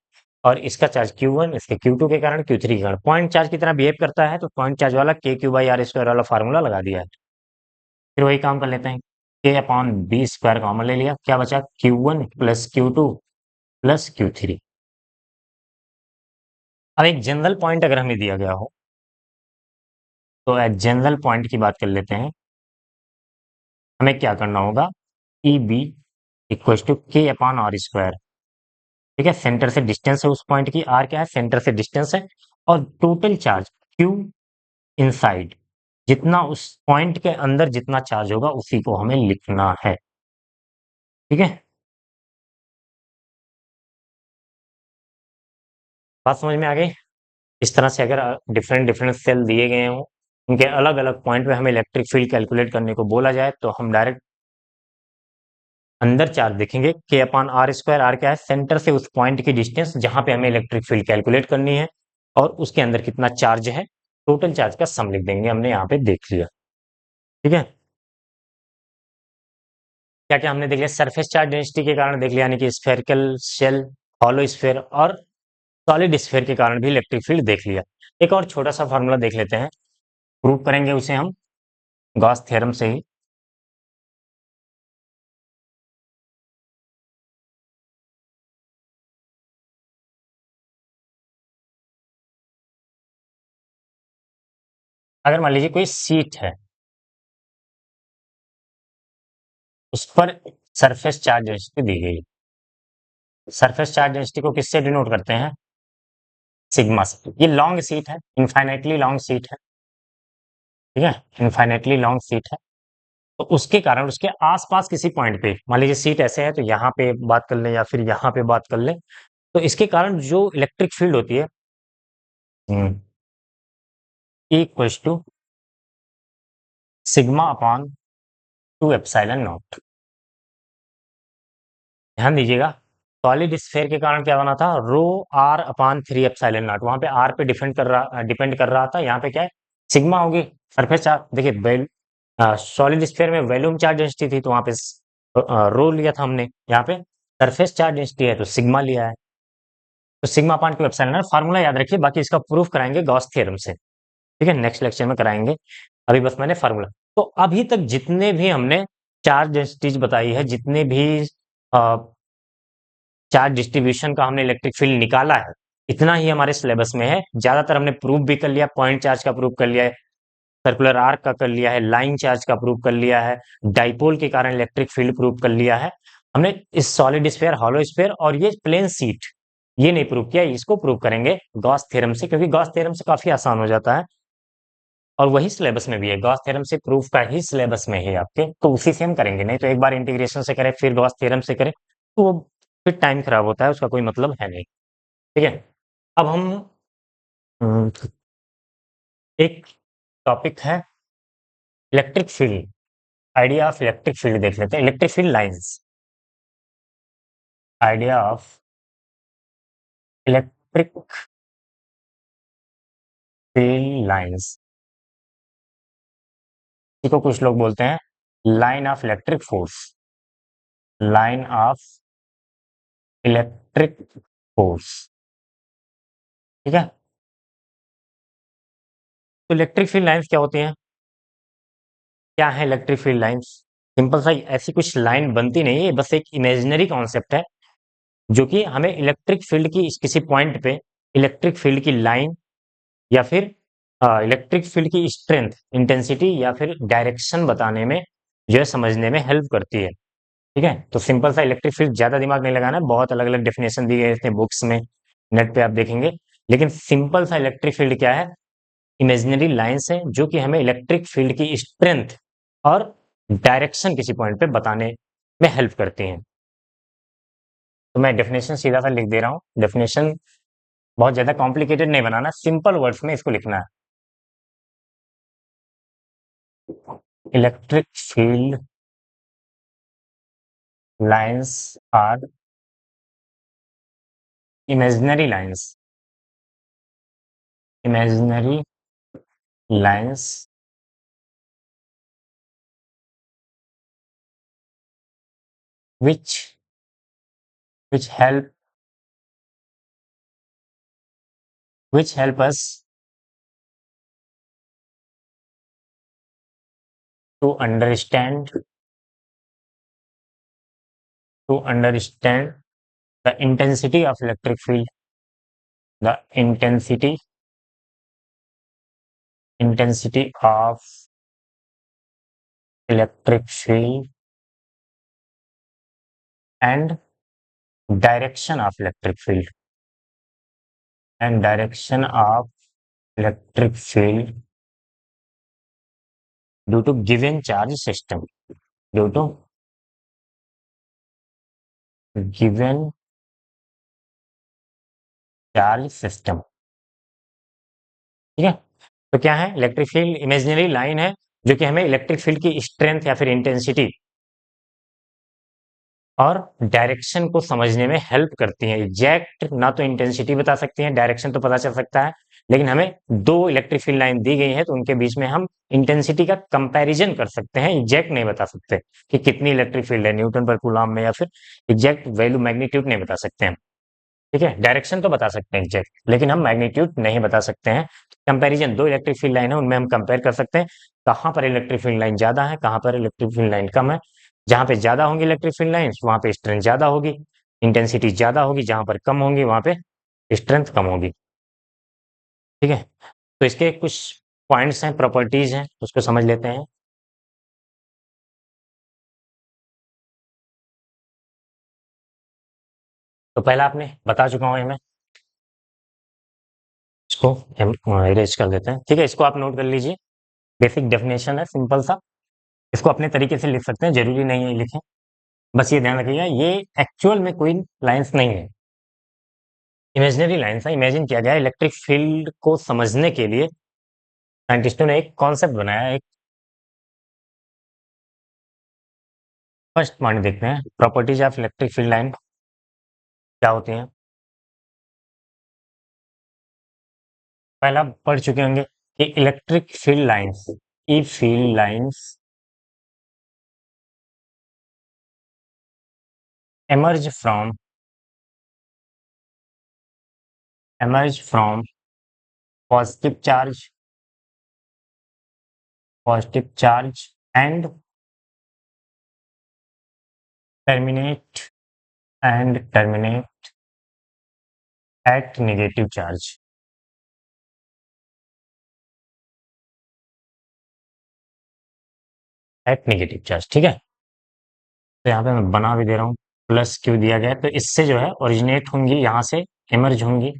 और इसका चार्ज Q1, इसके Q2 के कारण Q3 के कारण पॉइंट चार्ज की तरह बिहेव करता है, तो पॉइंट चार्ज वाला के क्यू बाई आर स्क्वायर वाला फार्मूला लगा दिया है। फिर वही काम कर लेते हैं, के अपॉन बी स्क्वायर कॉमन ले लिया, क्या बचा Q1 plus Q2 plus Q3। अब एक जनरल पॉइंट अगर हमें दिया गया हो तो एक जनरल पॉइंट की बात कर लेते हैं। हमें क्या करना होगा, ई be equal to K upon r square. ठीक है, सेंटर से डिस्टेंस है उस पॉइंट की, आर क्या है सेंटर से डिस्टेंस है, और टोटल चार्ज क्यू इनसाइड, जितना उस पॉइंट के अंदर जितना चार्ज होगा उसी को हमें लिखना है। ठीक है, बात समझ में आ गई। इस तरह से अगर डिफरेंट डिफरेंट सेल दिए गए हों, उनके अलग अलग पॉइंट पे हमें इलेक्ट्रिक फील्ड कैलकुलेट करने को बोला जाए तो हम डायरेक्ट अंदर चार्ज देखेंगे के अपॉन आर स्क्वायर। आर क्या है, सेंटर से उस पॉइंट की डिस्टेंस जहां पे हमें इलेक्ट्रिक फील्ड कैलकुलेट करनी है, और उसके अंदर कितना चार्ज है, टोटल चार्ज का सम लिख देंगे, हमने यहाँ पे देख लिया। ठीक है, क्या क्या हमने देख लिया, सरफेस चार्ज डेंसिटी के कारण देख लिया, यानी कि स्फेरिकल शेल, हॉलो स्फेयर और सॉलिड स्फेयर के कारण भी इलेक्ट्रिक फील्ड देख लिया। एक और छोटा सा फार्मूला देख लेते हैं, प्रूव करेंगे उसे हम गॉस थ्योरम से ही। अगर मान लीजिए कोई सीट है, उस पर सरफेस चार्ज डेंसिटी दी गई, सरफेस चार्ज डेंसिटी को किससे डिनोट करते हैं, सिग्मा से। ये लॉन्ग सीट है, इनफाइनाइटली लॉन्ग सीट है। ठीक है, इनफाइनाइटली लॉन्ग सीट है, तो उसके कारण उसके आसपास किसी पॉइंट पे, मान लीजिए सीट ऐसे है तो यहाँ पे बात कर लें या फिर यहाँ पे बात कर लें, तो इसके कारण जो इलेक्ट्रिक फील्ड होती है equals to sigma upon two epsilon naught. ध्यान दीजिएगा, सॉलिड स्फेयर के कारण क्या बना था, rho r upon three epsilon naught, वहां पे आर पे डिपेंड कर रहा था, यहाँ पे क्या है सिग्मा होगी सरफेस चार्ज। देखिए सॉलिड स्फेयर में वॉल्यूम चार्ज डेंसिटी थी तो वहां पे रो लिया था हमने, यहाँ पे सरफेस चार्ज डेंसिटी है तो सिग्मा लिया है, तो sigma upon two epsilon not. Formula याद रखिए, बाकी इसका प्रूफ कराएंगे गॉस थ्योरम से। ठीक है, नेक्स्ट लेक्चर में कराएंगे, अभी बस मैंने फार्मूला। तो अभी तक जितने भी हमने चार्ज डेंसिटीज बताई है, जितने भी चार्ज डिस्ट्रीब्यूशन का हमने इलेक्ट्रिक फील्ड निकाला है, इतना ही हमारे सिलेबस में है। ज्यादातर हमने प्रूफ भी कर लिया, पॉइंट चार्ज का प्रूफ कर लिया है, सर्कुलर आर्क का कर लिया है, लाइन चार्ज का प्रूफ कर लिया है, डाइपोल के कारण इलेक्ट्रिक फील्ड प्रूफ कर लिया है हमने। इस सॉलिड स्फेयर, हॉलो स्फेयर और ये प्लेन सीट, ये नहीं प्रूव किया, इसको प्रूव करेंगे गॉस थ्योरम से, क्योंकि गॉस थ्योरम से काफी आसान हो जाता है और वही सिलेबस में भी है। गॉस थ्योरम से प्रूफ का ही सिलेबस में है आपके, तो उसी से हम करेंगे, नहीं तो एक बार इंटीग्रेशन से करें फिर गॉस थ्योरम से करें तो वो फिर टाइम खराब होता है, उसका कोई मतलब है नहीं। ठीक है, अब हम अम, एक टॉपिक है electric field, idea of electric field देख लेते हैं, electric field lines, idea of electric field lines, इसको कुछ लोग बोलते हैं line of electric force, line of electric force, ठीक है। तो इलेक्ट्रिक फील्ड लाइंस क्या होती हैं? क्या है इलेक्ट्रिक फील्ड लाइंस? सिंपल सा ऐसी कुछ लाइन बनती नहीं है, बस एक इमेजिनरी कॉन्सेप्ट है जो कि हमें इलेक्ट्रिक फील्ड की किसी पॉइंट पे इलेक्ट्रिक फील्ड की लाइन या फिर इलेक्ट्रिक फील्ड की स्ट्रेंथ, इंटेंसिटी या फिर डायरेक्शन बताने में, जो है समझने में हेल्प करती है, ठीक है। तो सिंपल सा इलेक्ट्रिक फील्ड, ज्यादा दिमाग नहीं लगाना है, बहुत अलग अलग डेफिनेशन दी गई है बुक्स में, नेट पे आप देखेंगे। लेकिन सिंपल सा इलेक्ट्रिक फील्ड क्या है? इमेजिनरी लाइंस है जो कि हमें इलेक्ट्रिक फील्ड की स्ट्रेंथ और डायरेक्शन किसी पॉइंट पे बताने में हेल्प करती हैं। तो मैं डेफिनेशन सीधा सा लिख दे रहा हूँ, डेफिनेशन बहुत ज्यादा कॉम्प्लिकेटेड नहीं बनाना, सिंपल वर्ड्स में इसको लिखना है। Electric field lines are imaginary lines, imaginary lines which which help which help us to understand the intensity of electric field, the intensity of electric field and direction of electric field, and direction of electric field due to given charge system, due to given charge system, ठीक है। तो क्या है? Electric field imaginary line है जो कि हमें electric field की स्ट्रेंथ या फिर इंटेंसिटी और डायरेक्शन को समझने में हेल्प करती है। एग्जैक्ट ना तो इंटेंसिटी बता सकती है, डायरेक्शन तो पता चल सकता है, लेकिन हमें दो इलेक्ट्रिक फील्ड लाइन दी गई है तो उनके बीच में हम इंटेंसिटी का कंपैरिजन कर सकते हैं, एग्जैक्ट नहीं बता सकते कि कितनी इलेक्ट्रिक फील्ड है न्यूटन पर कूलम में, या फिर एग्जैक्ट वैल्यू मैग्नीट्यूड नहीं बता सकते हैं, ठीक है। डायरेक्शन तो बता सकते हैं एग्जैक्ट, लेकिन हम मैग्नीट्यूड नहीं बता सकते हैं। कंपैरिजन, दो इलेक्ट्रिक फील्ड लाइन है उनमें हम कंपेयर कर सकते हैं कहाँ पर इलेक्ट्रिक फील्ड लाइन ज्यादा है, कहाँ पर इलेक्ट्रिक फील्ड लाइन कम है। जहां पे ज्यादा होंगी इलेक्ट्रिक फील्ड लाइन वहां पे स्ट्रेंथ ज्यादा होगी, इंटेंसिटी ज्यादा होगी, जहां पर कम होंगी वहां पे स्ट्रेंथ कम होगी, ठीक है। तो इसके कुछ पॉइंट्स हैं, प्रॉपर्टीज हैं, उसको समझ लेते हैं। तो पहला आपने बता चुका हूं मैं, इसको इरेज कर देते हैं, ठीक है। इसको आप नोट कर लीजिए, बेसिक डेफिनेशन है सिंपल सा, इसको अपने तरीके से लिख सकते हैं, जरूरी नहीं है लिखें। बस ये ध्यान रखिएगा, ये एक्चुअल में कोई लाइंस नहीं है, इमेजिनरी लाइंस है, इमेजिन किया गया है। इलेक्ट्रिक फील्ड को समझने के लिए साइंटिस्टों ने एक कॉन्सेप्ट बनाया है। फर्स्ट पॉइंट देखते हैं, properties of electric field line क्या होती हैं। पहला पढ़ चुके होंगे कि electric field lines, E field lines emerge from emerge from positive charge, positive charge and terminate terminate at negative charge, at negative charge, ठीक है। तो यहाँ पे मैं बना भी दे रहा हूँ, प्लस क्यू दिया गया है, तो इससे जो है ओरिजिनेट होंगी, यहाँ से इमर्ज होंगी,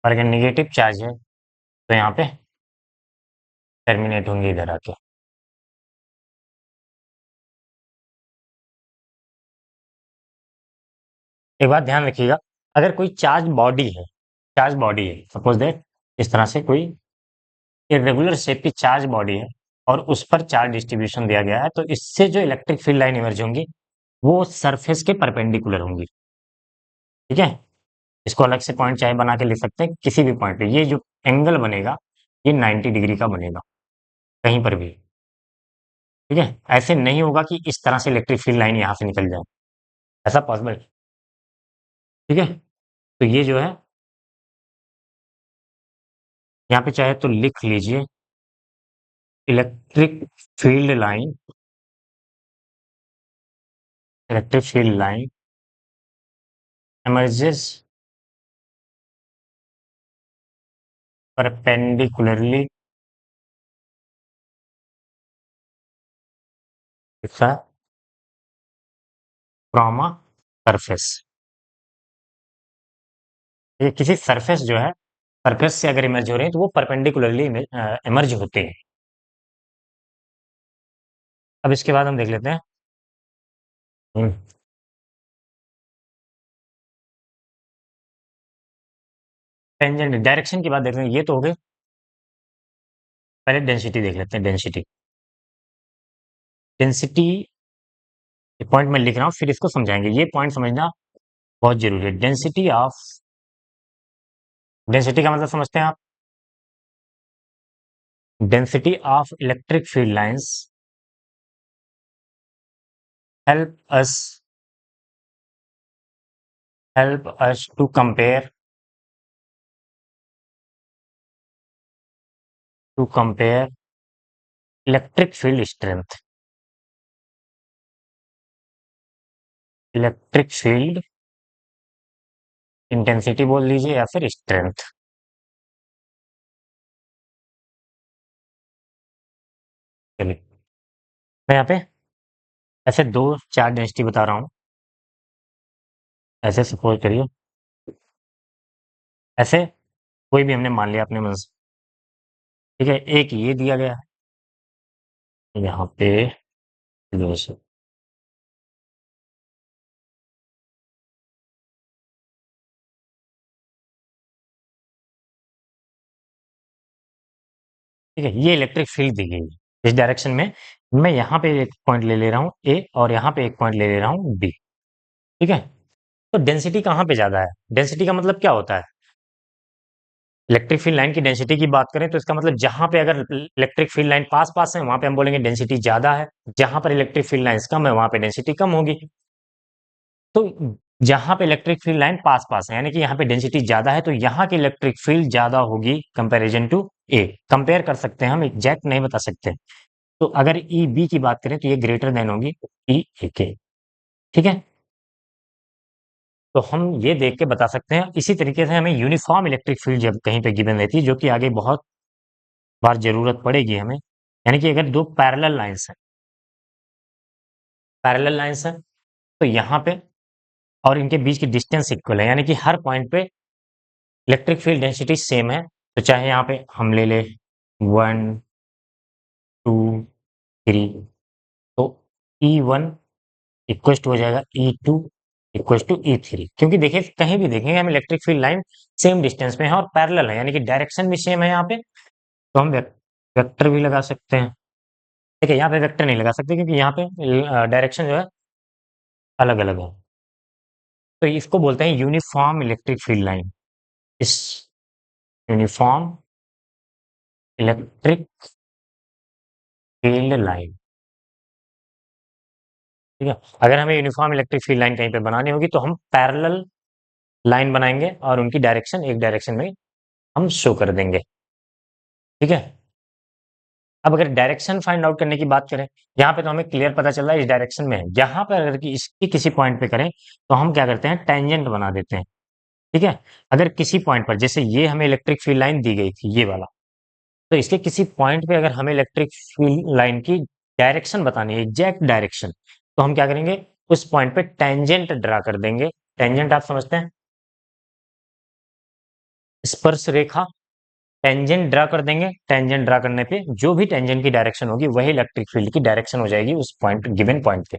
और अगर नेगेटिव चार्ज है तो यहाँ पे टर्मिनेट होंगी इधर आके। एक बात ध्यान रखिएगा, अगर कोई चार्ज बॉडी है, सपोज दैट इस तरह से कोई इरेगुलर शेप की चार्ज बॉडी है और उस पर चार्ज डिस्ट्रीब्यूशन दिया गया है, तो इससे जो इलेक्ट्रिक फील्ड लाइन इमर्ज होंगी वो सरफेस के परपेंडिकुलर होंगी, ठीक है। इसको अलग से पॉइंट चाहे बना के लिख सकते हैं किसी भी पॉइंट पे, ये जो एंगल बनेगा ये 90 डिग्री का बनेगा, कहीं पर भी, ठीक है? ऐसे नहीं होगा कि इस तरह से इलेक्ट्रिक फील्ड लाइन यहाँ से निकल जाए, ऐसा पॉसिबल, ठीक है? तो ये जो है, यहाँ पे चाहे तो लिख लीजिए, electric field line, electric field line emerges perpendicularly from a surface। ये किसी सरफेस जो है, सरफेस से अगर इमर्ज हो रहे हैं तो वो परपेंडिकुलरली इमर्ज होते हैं। अब इसके बाद हम देख लेते हैं, टेंजेंट डायरेक्शन की बात देख रहे हैं, ये तो हो गई। पहले डेंसिटी देख लेते हैं, डेंसिटी, डेंसिटी पॉइंट मैं लिख रहा हूँ, फिर इसको समझाएंगे, ये पॉइंट समझना बहुत जरूरी है। डेंसिटी ऑफ, डेंसिटी का मतलब समझते हैं आप? Density of electric field lines help us, help us to compare, to compare electric field strength, electric field intensity बोल लीजिए या फिर स्ट्रेंथ। चलिए, मैं यहाँ पे ऐसे दो चार डेंसिटी बता रहा हूँ। ऐसे सपोज करिए, ऐसे कोई भी हमने मान लिया अपने मन से, ठीक है? एक ये दिया गया है यहाँ पे, जो से, ठीक है? ये इलेक्ट्रिक फील्ड दी गई है इस डायरेक्शन में। मैं यहाँ पे एक पॉइंट ले ले रहा हूँ ए, और यहाँ पे एक पॉइंट ले ले रहा हूँ बी, ठीक है? तो डेंसिटी कहाँ पे ज्यादा है? डेंसिटी का मतलब क्या होता है? इलेक्ट्रिक फील्ड लाइन की डेंसिटी की बात करें तो इसका मतलब जहां पे अगर इलेक्ट्रिक फील्ड लाइन पास पास है वहां पे हम बोलेंगे डेंसिटी ज्यादा है, जहां पर इलेक्ट्रिक फील्ड लाइंस कम है वहां पे डेंसिटी कम होगी। तो जहां पे इलेक्ट्रिक फील्ड लाइन पास पास है, यानी कि यहाँ पे डेंसिटी ज्यादा है, तो यहाँ की इलेक्ट्रिक फील्ड ज्यादा होगी कंपेरिजन टू ए। कंपेयर कर सकते हैं हम, एग्जैक्ट नहीं बता सकते। तो अगर ई बी की बात करें तो ये ग्रेटर देन होगी ई ए के, ठीक है? तो हम ये देख के बता सकते हैं। इसी तरीके से हमें यूनिफॉर्म इलेक्ट्रिक फील्ड जब कहीं पे गिवन रहती है, जो कि आगे बहुत बार जरूरत पड़ेगी हमें, यानी कि अगर दो पैरेलल लाइंस हैं, पैरेलल लाइंस हैं, तो यहाँ पे और इनके बीच की डिस्टेंस इक्वल है, यानी कि हर पॉइंट पे इलेक्ट्रिक फील्ड डेंसिटी सेम है। तो चाहे यहाँ पे हम ले ले 1 2 3, तो E1 इक्वल टू हो जाएगा E2 इक्वल टू E3, क्योंकि देखिए कहीं भी देखेंगे हम electric field line same distance में है और पैरेलल है, यानी कि डायरेक्शन भी सेम है यहाँ पे। तो हम वेक्टर भी लगा सकते हैं। देखिए यहाँ पे वेक्टर नहीं लगा सकते क्योंकि यहाँ पे डायरेक्शन जो है अलग अलग है। तो इसको बोलते हैं यूनिफॉर्म इलेक्ट्रिक फील्ड लाइन। इस यूनिफॉर्म इलेक्ट्रिक फील्ड लाइन, ठीक है? अगर हमें यूनिफॉर्म इलेक्ट्रिक फील्ड लाइन कहीं पे बनानी होगी तो हम पैरेलल लाइन बनाएंगे और उनकी डायरेक्शन एक डायरेक्शन में हम शो कर देंगे, ठीक है? अब अगर डायरेक्शन फाइंड आउट करने की बात करें, यहाँ पे तो हमें क्लियर पता चल रहा है इस डायरेक्शन में है। यहाँ पर अगर इसकी किसी पॉइंट पे करें तो हम क्या करते हैं, टेंजेंट बना देते हैं, ठीक है? अगर किसी पॉइंट पर, जैसे ये हमें इलेक्ट्रिक फील्ड लाइन दी गई थी ये वाला, तो इसके किसी पॉइंट पे अगर हमें इलेक्ट्रिक फील्ड लाइन की डायरेक्शन बतानी है, एग्जैक्ट डायरेक्शन, तो हम क्या करेंगे, उस पॉइंट पे टेंजेंट ड्रा कर देंगे। टेंजेंट आप समझते हैं, स्पर्श रेखा, टेंजेंट ड्रा कर देंगे। टेंजेंट ड्रा करने पे जो भी टेंजेंट की डायरेक्शन होगी वही इलेक्ट्रिक फील्ड की डायरेक्शन हो जाएगी उस पॉइंट, गिवन पॉइंट पे।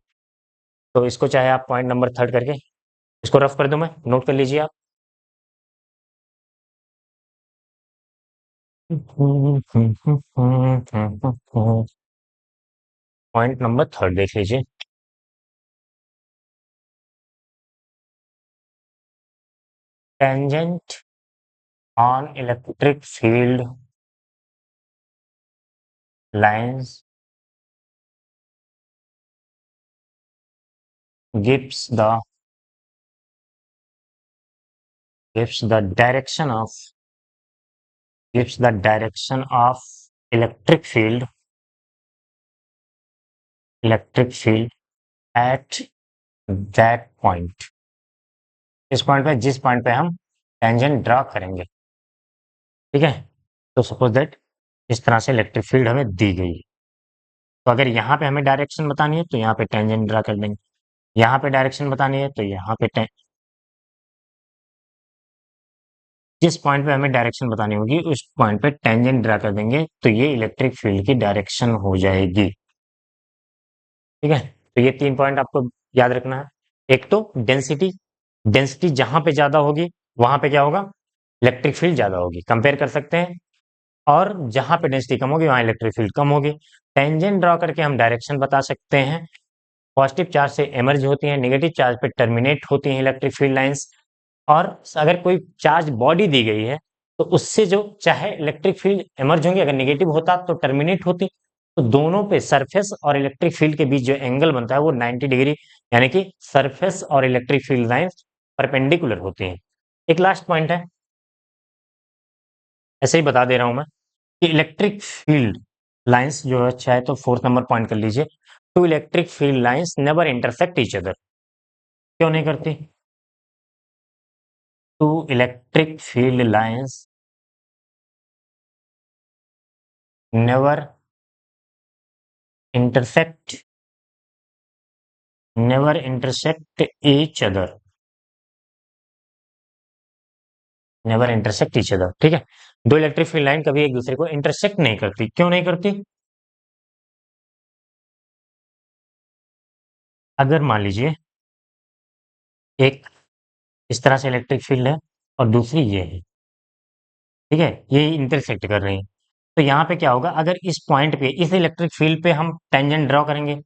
तो इसको चाहे आप पॉइंट नंबर थर्ड करके इसको रफ कर दूं, मैं नोट कर लीजिए आप। पॉइंट नंबर थर्ड देख लीजिए, tangent on electric field lines gives the gives the direction of gives the direction of electric field electric field at that point। इस पॉइंट पे जिस पॉइंट पे हम टेंजेंट ड्रा करेंगे, ठीक है। तो सपोज दैट इस तरह से इलेक्ट्रिक फील्ड हमें दी गई है। तो अगर यहाँ पे हमें डायरेक्शन बतानी है तो यहाँ पे टेंजेंट ड्रा कर देंगे, यहाँ पे डायरेक्शन बतानी है तो यहाँ पे जिस पॉइंट पे हमें डायरेक्शन बतानी होगी उस पॉइंट पे टेंजेंट ड्रा कर देंगे, तो ये इलेक्ट्रिक फील्ड की डायरेक्शन हो जाएगी। ठीक है, तो ये 3 पॉइंट आपको याद रखना है। एक तो डेंसिटी, डेंसिटी जहां पे ज्यादा होगी वहां पे क्या होगा, इलेक्ट्रिक फील्ड ज्यादा होगी, कंपेयर कर सकते हैं। और जहां पे डेंसिटी कम होगी वहां इलेक्ट्रिक फील्ड कम होगी। टेंजेंट ड्रॉ करके हम डायरेक्शन बता सकते हैं। पॉजिटिव चार्ज से एमर्ज होती है, नेगेटिव चार्ज पे टर्मिनेट होती है इलेक्ट्रिक फील्ड लाइंस। और अगर कोई चार्ज बॉडी दी गई है तो उससे जो चाहे इलेक्ट्रिक फील्ड एमर्ज होंगी, अगर नेगेटिव होता तो टर्मिनेट होती। तो दोनों पे सरफेस और इलेक्ट्रिक फील्ड के बीच जो एंगल बनता है वो 90 डिग्री, यानी कि सरफेस और इलेक्ट्रिक फील्ड लाइंस परपेंडिकुलर होती हैं। एक लास्ट पॉइंट है, ऐसे ही बता दे रहा हूं मैं, कि इलेक्ट्रिक फील्ड लाइंस जो है, चाहे तो 4th नंबर पॉइंट कर लीजिए, two electric field lines never intersect each other. क्यों नहीं करती? Two electric field lines never intersect never intersect each other, never intersect each other. ठीक है, दो इलेक्ट्रिक फील्ड लाइन कभी एक दूसरे को इंटरसेक्ट नहीं करती। क्यों नहीं करती? अगर मान लीजिए एक इस तरह से इलेक्ट्रिक फील्ड है और दूसरी ये है, ठीक है, ये इंटरसेक्ट कर रही है, तो यहाँ पे क्या होगा, अगर इस पॉइंट पे इस इलेक्ट्रिक फील्ड पे हम टेंजेंट ड्रॉ करेंगे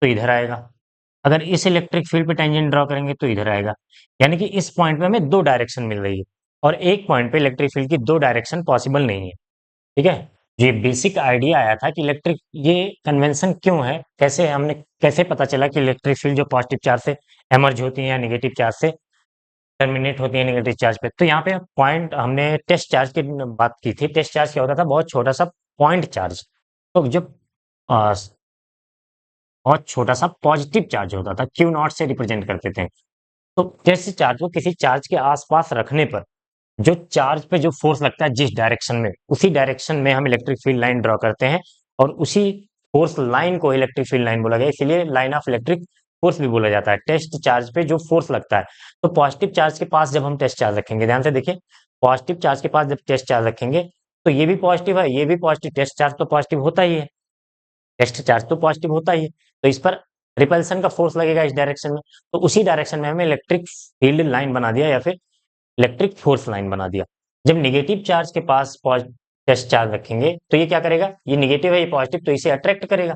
तो इधर आएगा, अगर इस इलेक्ट्रिक फील्ड पे टेंजेंट ड्रॉ करेंगे तो इधर आएगा। यानी कि इस पॉइंट पे हमें दो डायरेक्शन मिल रही है और एक पॉइंट पे इलेक्ट्रिक फील्ड की दो डायरेक्शन पॉसिबल नहीं है। ठीक है, ये बेसिक आइडिया आया था कि इलेक्ट्रिक, ये कन्वेंशन क्यों है, कैसे हमने कैसे पता चला कि इलेक्ट्रिक फील्ड जो पॉजिटिव चार्ज से एमर्ज होती है या नेगेटिव चार्ज से टर्मिनेट होती है नेगेटिव चार्ज पे। तो यहाँ पे पॉइंट हमने टेस्ट चार्ज की बात की थी। टेस्ट चार्ज क्या होता था, बहुत छोटा सा पॉइंट चार्ज। तो जब बहुत छोटा सा पॉजिटिव चार्ज होता था, क्यू नॉट से रिप्रेजेंट करते थे। तो टेस्ट चार्ज को किसी चार्ज के आसपास रखने पर जो चार्ज पे जो फोर्स लगता है जिस डायरेक्शन में, उसी डायरेक्शन में हम इलेक्ट्रिक फील्ड लाइन ड्रॉ करते हैं और उसी फोर्स लाइन को इलेक्ट्रिक फील्ड लाइन बोला गया, इसीलिए लाइन ऑफ इलेक्ट्रिक फोर्स भी बोला जाता है। टेस्ट चार्ज पे जो फोर्स लगता है, तो पॉजिटिव चार्ज के पास जब हम टेस्ट चार्ज रखेंगे, ध्यान से देखिए, पॉजिटिव चार्ज के पास जब टेस्ट चार्ज रखेंगे तो ये भी पॉजिटिव है, ये भी पॉजिटिव, टेस्ट चार्ज तो पॉजिटिव होता ही है, टेस्ट चार्ज तो पॉजिटिव होता ही है, तो इस पर रिपल्सन का फोर्स लगेगा इस डायरेक्शन में। तो उसी डायरेक्शन में हमें इलेक्ट्रिक फील्ड लाइन बना दिया या फिर इलेक्ट्रिक फोर्स लाइन बना दिया। जब नेगेटिव चार्ज के पास टेस्ट चार्ज रखेंगे तो ये क्या करेगा, ये नेगेटिव है ये पॉजिटिव, तो इसे अट्रैक्ट करेगा,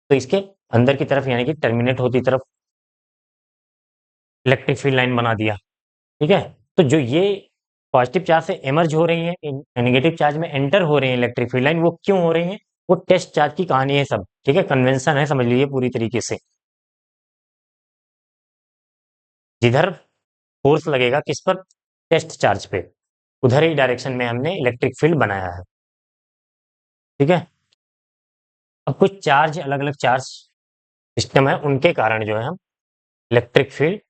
तो इसके अंदर की तरफ यानी कि टर्मिनेट होती तरफ इलेक्ट्रिक फील्ड लाइन बना दिया। ठीक है, तो जो ये पॉजिटिव चार्ज से एमर्ज हो रही है, नेगेटिव चार्ज में एंटर हो रही है इलेक्ट्रिक फील्ड लाइन, वो क्यों हो रही है, वो टेस्ट चार्ज की कहानी है सब। ठीक है, कन्वेंशन है, समझ लीजिए पूरी तरीके से। जिधर फोर्स लगेगा किस पर, टेस्ट चार्ज पे, उधर ही डायरेक्शन में हमने इलेक्ट्रिक फील्ड बनाया है। ठीक है, अब कुछ चार्ज, अलग अलग चार्ज सिस्टम है, उनके कारण जो है हम इलेक्ट्रिक फील्ड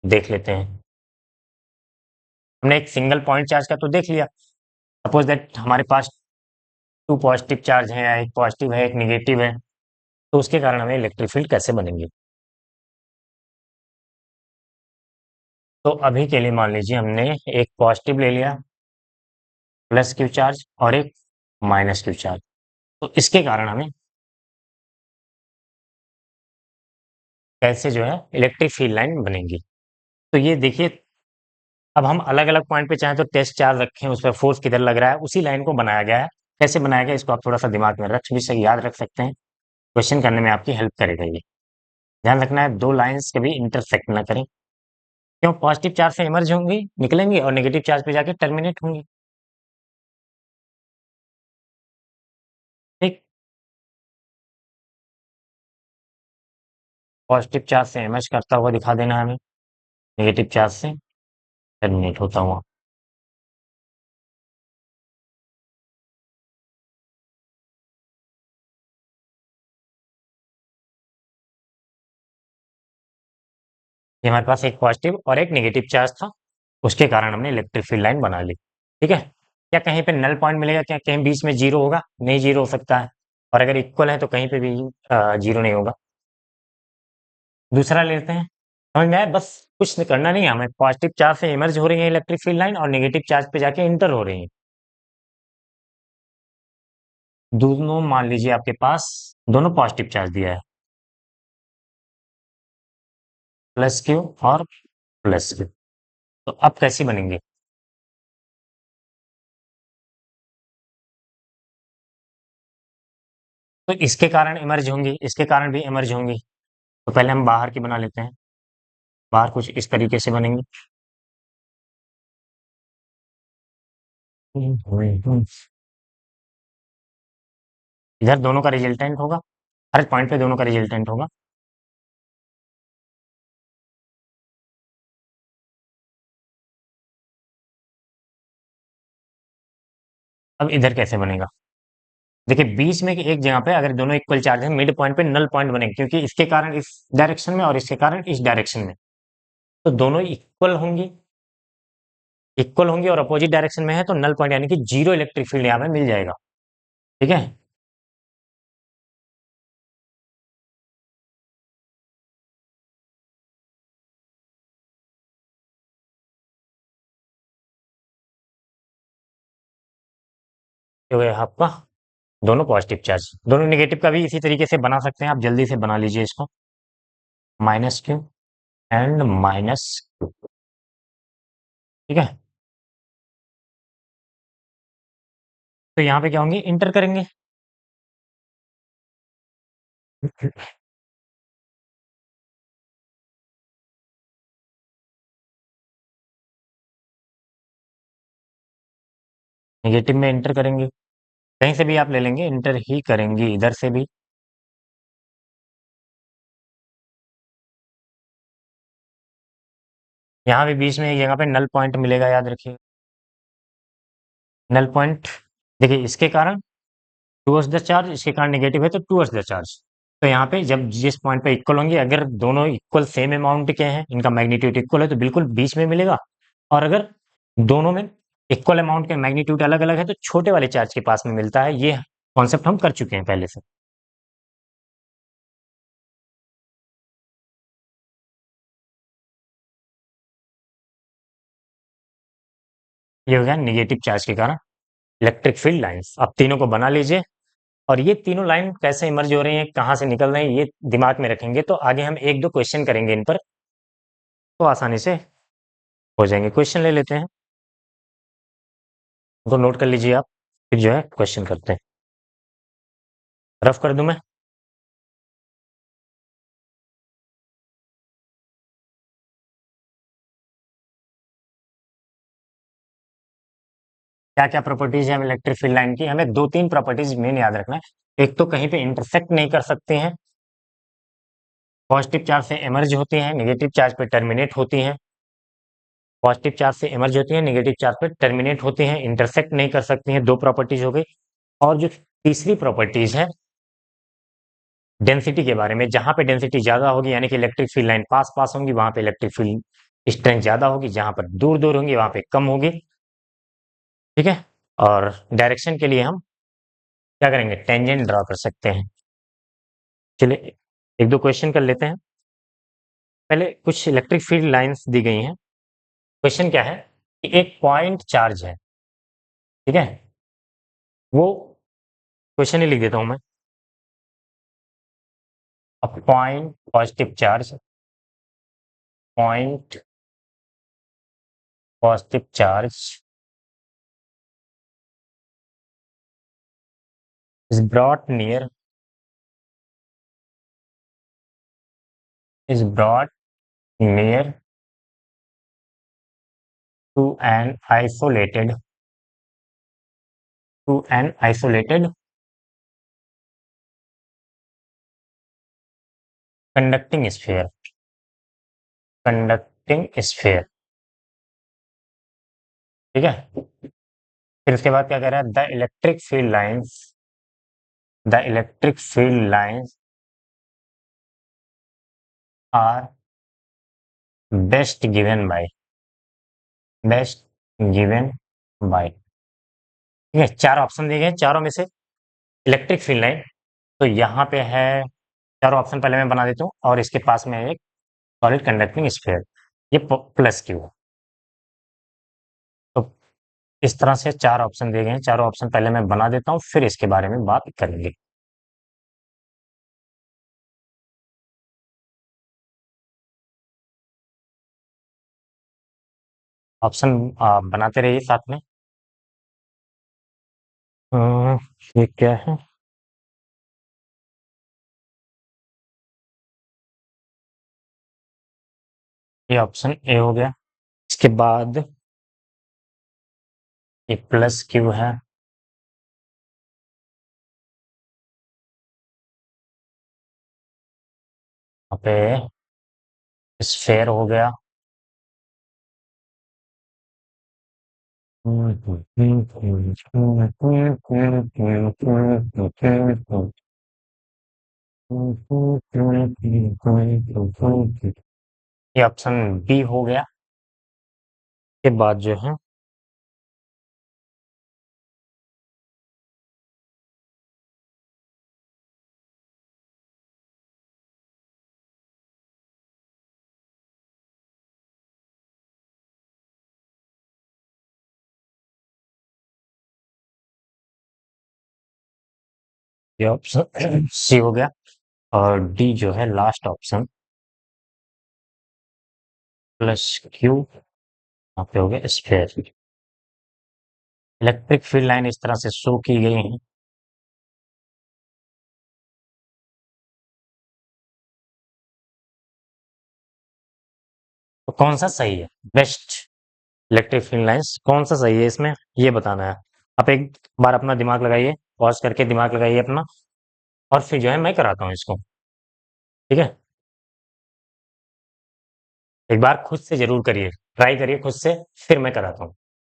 देख लेते हैं। हमने एक सिंगल पॉइंट चार्ज का तो देख लिया। सपोज दैट हमारे पास टू पॉजिटिव चार्ज है, एक पॉजिटिव है एक निगेटिव है, तो उसके कारण हमें इलेक्ट्रिक फील्ड कैसे बनेंगे। तो अभी के लिए मान लीजिए हमने एक पॉजिटिव ले लिया प्लस क्यू चार्ज और एक माइनस क्यू चार्ज, तो इसके कारण हमें कैसे जो है इलेक्ट्रिक फील्ड लाइन बनेगी। तो ये देखिए, अब हम अलग अलग पॉइंट पे चाहें तो टेस्ट चार्ज रखें, उस पर फोर्स किधर लग रहा है, उसी लाइन को बनाया गया है। कैसे बनाया गया इसको आप थोड़ा सा दिमाग में रख भी सही याद रख सकते हैं, क्वेश्चन करने में आपकी हेल्प करेगा ये। ध्यान रखना है दो लाइंस कभी इंटरसेक्ट ना करें। क्यों? पॉजिटिव चार्ज से इमर्ज होंगी निकलेंगे और नेगेटिव चार्ज पे जाके टर्मिनेट होंगी। पॉजिटिव चार्ज से एमएच करता हुआ दिखा देना हमें, नेगेटिव चार्ज से टर्मिनेट होता हुआ। ये हमारे पास एक पॉजिटिव और एक नेगेटिव चार्ज था, उसके कारण हमने इलेक्ट्रिक फील्ड लाइन बना ली। ठीक है, क्या कहीं पे नल पॉइंट मिलेगा? क्या कहीं बीच में जीरो होगा? नहीं, जीरो हो सकता है। और अगर इक्वल है तो कहीं पे भी जीरो नहीं होगा। दूसरा लेते हैं, समझ में आया? बस कुछ करना नहीं है हमें, पॉजिटिव चार्ज से इमर्ज हो रही है इलेक्ट्रिक फील्ड लाइन और नेगेटिव चार्ज पे जाके इंटर हो रही है। दोनों मान लीजिए आपके पास दोनों पॉजिटिव चार्ज दिया है, प्लस क्यू और प्लस क्यू। तो अब कैसी बनेंगे? तो इसके कारण इमर्ज होंगी, इसके कारण भी इमर्ज होंगी। तो पहले हम बाहर की बना लेते हैं। बाहर कुछ इस तरीके से बनेंगे। इधर दोनों का रिजल्टेंट होगा, हर पॉइंट पे दोनों का रिजल्टेंट होगा। अब इधर कैसे बनेगा? देखिए, बीच में एक जगह पे अगर दोनों इक्वल चार्ज है, मिड पॉइंट पे नल पॉइंट बनेगा, क्योंकि इसके कारण इस डायरेक्शन में और इसके कारण इस डायरेक्शन में, तो दोनों इक्वल होंगी और अपोजिट डायरेक्शन में है, तो नल पॉइंट यानी कि जीरो इलेक्ट्रिक फील्ड यहाँ पे मिल जाएगा। ठीक है, तो ये आपका दोनों पॉजिटिव चार्ज, दोनों नेगेटिव का भी इसी तरीके से बना सकते हैं, आप जल्दी से बना लीजिए इसको। माइनस क्यू एंड माइनस, ठीक है। तो यहाँ पे क्या होंगे? इंटर करेंगे। नेगेटिव में इंटर करेंगे, कहीं से भी आप ले लेंगे, इंटर ही करेंगे इधर से भी। यहाँ भी बीच में एक जगह पे नल पॉइंट मिलेगा, याद रखिए। नल पॉइंट, देखिए इसके कारण टूवर्ड्स द चार्ज, इसके कारण नेगेटिव है तो टूवर्ड्स द चार्ज। तो यहाँ पे जब जिस पॉइंट पे इक्वल होंगे, अगर दोनों इक्वल सेम अमाउंट के हैं, इनका मैग्नीट्यूड इक्वल है, तो बिल्कुल बीच में मिलेगा। और अगर दोनों में इक्वल अमाउंट के मैग्नीट्यूड अलग अलग है, तो छोटे वाले चार्ज के पास में मिलता है। ये कॉन्सेप्ट हम कर चुके हैं पहले से। ये हो गया नेगेटिव चार्ज के कारण इलेक्ट्रिक फील्ड लाइंस। अब तीनों को बना लीजिए, और ये तीनों लाइन कैसे इमर्ज हो रही हैं, कहाँ से निकल रही हैं, ये दिमाग में रखेंगे तो आगे हम एक दो क्वेश्चन करेंगे इन पर, तो आसानी से हो जाएंगे। क्वेश्चन ले लेते हैं, उनको नोट कर लीजिए आप, फिर जो है क्वेश्चन करते हैं। रफ कर दूं मैं? क्या क्या प्रॉपर्टीज है हम इलेक्ट्रिक फील्ड लाइन की? हमें दो तीन प्रॉपर्टीज मेन याद रखना है। एक तो कहीं पे इंटरसेक्ट नहीं कर सकते हैं, पॉजिटिव चार्ज से इमर्ज होती हैं, नेगेटिव चार्ज पे टर्मिनेट होती हैं। पॉजिटिव चार्ज से इमर्ज होती हैं, नेगेटिव चार्ज पे टर्मिनेट होती हैं, इंटरसेक्ट नहीं कर सकती हैं। दो प्रॉपर्टीज हो गई। और जो तीसरी प्रॉपर्टीज है डेंसिटी के बारे में, जहां पे डेंसिटी ज्यादा होगी यानी कि इलेक्ट्रिक फील्ड लाइन पास पास होंगी, वहां पे इलेक्ट्रिक फील्ड स्ट्रेंथ ज्यादा होगी, जहां पर दूर दूर होंगी वहां पे कम होगी। ठीक है, और डायरेक्शन के लिए हम क्या करेंगे? टेंजेंट ड्रॉ कर सकते हैं। चलिए एक दो क्वेश्चन कर लेते हैं। पहले कुछ इलेक्ट्रिक फील्ड लाइंस दी गई हैं। क्वेश्चन क्या है कि एक पॉइंट चार्ज है, ठीक है। वो क्वेश्चन ही लिख देता हूं मैं। A point positive charge, point positive charge is brought near is brought near to an isolated to an isolated conducting sphere, conducting sphere, ठीक है। फिर उसके बाद क्या कह रहा है, the electric field lines are best given by, best given by, ठीक है। चार ऑप्शन दिए गए, चारों में से इलेक्ट्रिक फील्ड लाइन, तो यहाँ पे है, चारों ऑप्शन पहले मैं बना देता हूँ, और इसके पास में है एक सॉलिड कंडक्टिंग स्फीयर, ये प्लस क्यू है। तो इस तरह से चार ऑप्शन दिए गए हैं, चारों ऑप्शन पहले मैं बना देता हूँ, फिर इसके बारे में बात करेंगे। ऑप्शन बनाते रहिए साथ में। अ, ये क्या है, ये ऑप्शन ए हो गया। इसके बाद ये प्लस क्यू है, यहाँ पे स्फेयर हो गया। ये ऑप्शन बी हो गया। के बाद जो है, ये ऑप्शन सी हो गया, और डी जो है लास्ट ऑप्शन प्लस क्यू, यहाँ पे हो गया स्फेयर। इलेक्ट्रिक फील्ड लाइन इस तरह से शो की गई है। तो कौन सा सही है, बेस्ट इलेक्ट्रिक फील्ड लाइंस कौन सा सही है इसमें, ये बताना है। आप एक बार अपना दिमाग लगाइए, पॉज करके दिमाग लगाइए अपना, और फिर जो है मैं कराता हूँ इसको, ठीक है। एक बार खुद से जरूर करिए, ट्राई करिए खुद से, फिर मैं कराता हूँ।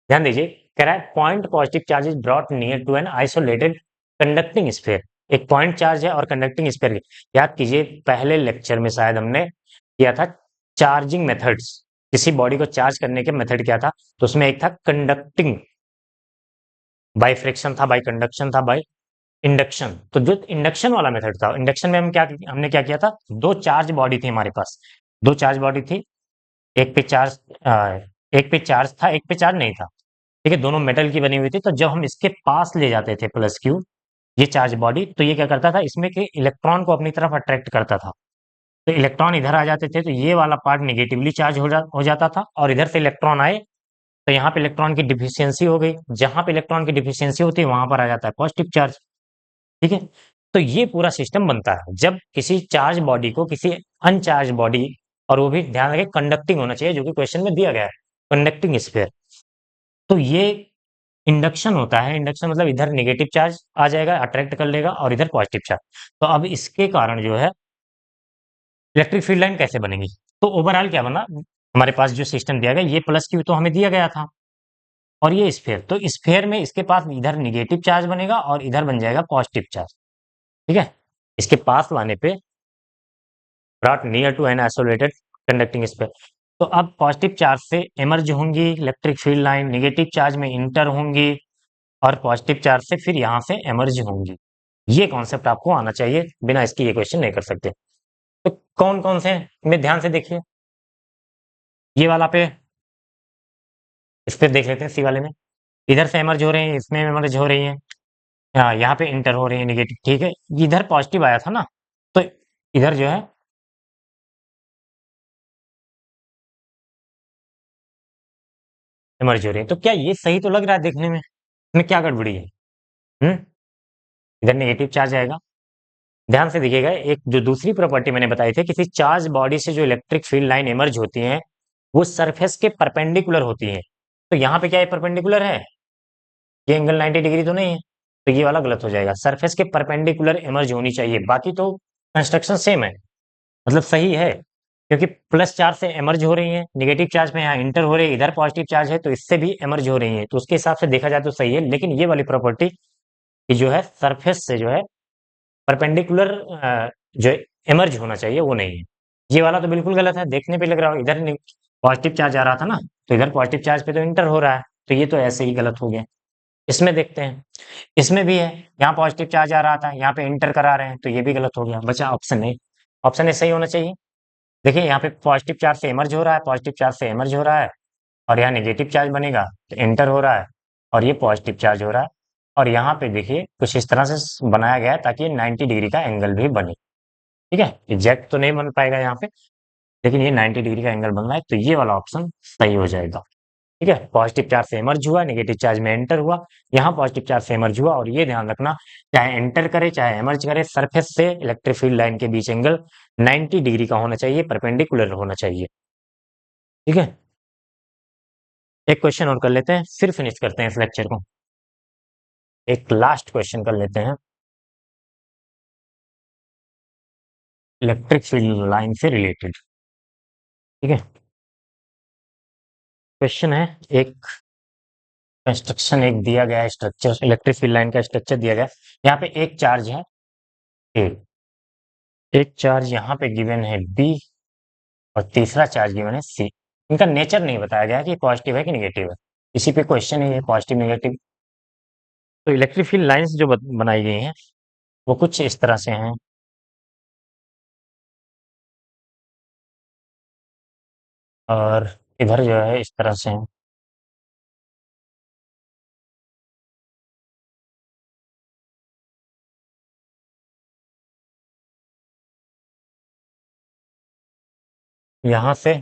ध्यान दीजिए, कह रहा है point positive charge is brought near to an isolated conducting sphere. एक पॉइंट चार्ज है और कंडक्टिंग स्फीयर, याद कीजिए पहले लेक्चर में शायद हमने किया था चार्जिंग मेथड्स, किसी बॉडी को चार्ज करने के मेथड क्या था, तो उसमें एक था कंडक्टिंग, बाय फ्रिक्शन था, बाय कंडक्शन था, बाय इंडक्शन। तो जो इंडक्शन वाला मेथड था, इंडक्शन में हमने क्या किया था, दो चार्ज बॉडी थी हमारे पास, दो चार्ज बॉडी थी, एक पे चार्ज एक पे चार्ज था, एक पे चार्ज नहीं था, ठीक है, दोनों मेटल की बनी हुई थी। तो जब हम इसके पास ले जाते थे प्लस क्यू, ये चार्ज बॉडी, तो ये क्या करता था, इसमें के इलेक्ट्रॉन को अपनी तरफ अट्रैक्ट करता था। तो इलेक्ट्रॉन इधर आ जाते थे, तो ये वाला पार्ट निगेटिवली चार्ज हो जाता था, और इधर से इलेक्ट्रॉन आए, तो यहाँ पे इलेक्ट्रॉन की डिफिशियंसी हो गई, जहां पे इलेक्ट्रॉन की डिफिशियंसी होती है वहां पर आ जाता है पॉजिटिव चार्ज, ठीक है। तो ये पूरा सिस्टम बनता है जब किसी चार्ज बॉडी को किसी अनचार्ज बॉडी, और वो भी ध्यान रखें कंडक्टिंग होना चाहिए, जो कि क्वेश्चन में दिया गया है, कंडक्टिंग स्फीयर। तो ये इंडक्शन होता है, इंडक्शन मतलब इधर नेगेटिव चार्ज आ जाएगा, अट्रैक्ट कर लेगा, और इधर पॉजिटिव चार्ज। तो अब इसके कारण जो है इलेक्ट्रिक फील्ड लाइन कैसे बनेगी, तो ओवरऑल क्या बना, हमारे पास जो सिस्टम दिया गया, ये प्लस क्यू तो हमें दिया गया था, और ये स्फीयर, तो स्फीयर में इसके पास इधर निगेटिव चार्ज बनेगा और इधर बन जाएगा पॉजिटिव चार्ज, ठीक है। इसके पास लाने पे brought near to an isolated conducting sphere, तो अब पॉजिटिव चार्ज से इमर्ज होंगी electric field line, negative charge में इंटर होंगी, और पॉजिटिव चार्ज से फिर यहाँ से इमर्ज होंगी। ये कॉन्सेप्ट आपको आना चाहिए, बिना इसकी ये क्वेश्चन नहीं कर सकते। तो कौन कौन से में ध्यान से देखिए, ये वाला पे, इस पे देख लेते हैं, सी वाले में इधर से इमर्ज हो रहे हैं, इसमें इमर्ज हो रही हैं, यहाँ पे इंटर हो रही है नेगेटिव, ठीक है। इधर पॉजिटिव आया था ना, तो इधर जो है इमर्ज हो रही है। तो क्या ये सही तो लग रहा है देखने में, इसमें क्या गड़बड़ी है? हम्म, इधर नेगेटिव चार्ज आएगा। ध्यान से देखिएगा, एक जो दूसरी प्रॉपर्टी मैंने बताई थी, किसी चार्ज बॉडी से जो इलेक्ट्रिक फील्ड लाइन इमर्ज होती हैं, वो सरफेस के परपेंडिकुलर होती हैं। तो यहाँ पे क्या है, परपेंडिकुलर है, ये एंगल 90 डिग्री तो नहीं है, तो ये वाला गलत हो जाएगा, सरफेस के परपेंडिकुलर इमर्ज होनी चाहिए, बाकी तो कंस्ट्रक्शन सेम है, मतलब सही है, क्योंकि प्लस चार्ज से एमर्ज हो रही है, नेगेटिव चार्ज में यहाँ इंटर हो रही है, इधर पॉजिटिव चार्ज है तो इससे भी एमर्ज हो रही है, तो उसके हिसाब से देखा जाए तो सही है। लेकिन ये वाली प्रॉपर्टी जो है सरफेस से जो है परपेंडिकुलर जो एमर्ज होना चाहिए वो नहीं है। ये वाला तो बिल्कुल गलत है, देखने पे लग रहा हो इधर पॉजिटिव चार्ज आ रहा था ना, तो इधर पॉजिटिव चार्ज पे तो इंटर हो रहा है, तो ये तो ऐसे ही गलत हो गया। इसमें देखते हैं, इसमें भी है, यहाँ पॉजिटिव चार्ज आ रहा था, यहाँ पे इंटर करा रहे हैं, तो ये भी गलत हो गया, बचा ऑप्शन ए। ऑप्शन ए सही होना चाहिए। देखिए यहाँ पे पॉजिटिव चार्ज से एमर्ज हो रहा है, पॉजिटिव चार्ज से एमर्ज हो रहा है, और यहाँ नेगेटिव चार्ज बनेगा तो इंटर हो रहा है, और ये पॉजिटिव चार्ज हो रहा है। और यहाँ पे देखिए कुछ इस तरह से बनाया गया है ताकि ये 90 डिग्री का एंगल भी बने। ठीक है, एग्जैक्ट तो नहीं बन पाएगा यहाँ पे, लेकिन ये 90 डिग्री का एंगल बन रहा है, तो ये वाला ऑप्शन सही हो जाएगा। ठीक है, पॉजिटिव चार्ज से एमर्ज हुआ, नेगेटिव चार्ज में एंटर हुआ, यहाँ पॉजिटिव चार्ज से एमर्ज हुआ, और ये ध्यान रखना, चाहे एंटर करे चाहे एमर्ज करे, सरफेस से इलेक्ट्रिक फील्ड लाइन के बीच एंगल 90 डिग्री का होना चाहिए, परपेंडिकुलर होना चाहिए। ठीक है, एक क्वेश्चन और कर लेते हैं, फिर फिनिश करते हैं इस लेक्चर को। एक लास्ट क्वेश्चन कर लेते हैं इलेक्ट्रिक फील्ड लाइन से रिलेटेड। ठीक है, क्वेश्चन है, एक कंस्ट्रक्शन एक दिया गया है, स्ट्रक्चर इलेक्ट्रिक फील्ड लाइन का स्ट्रक्चर दिया गया है। यहाँ पे एक चार्ज है ए, एक चार्ज यहाँ पे गिवन है बी, और तीसरा चार्ज गिवन है सी। इनका नेचर नहीं बताया गया है कि पॉजिटिव है कि निगेटिव है, इसी पे क्वेश्चन ही है, पॉजिटिव निगेटिव। तो इलेक्ट्रिक फील्ड लाइंस जो बनाई गई हैं वो कुछ इस तरह से हैं, और इधर जो है इस तरह से हैं। यहाँ से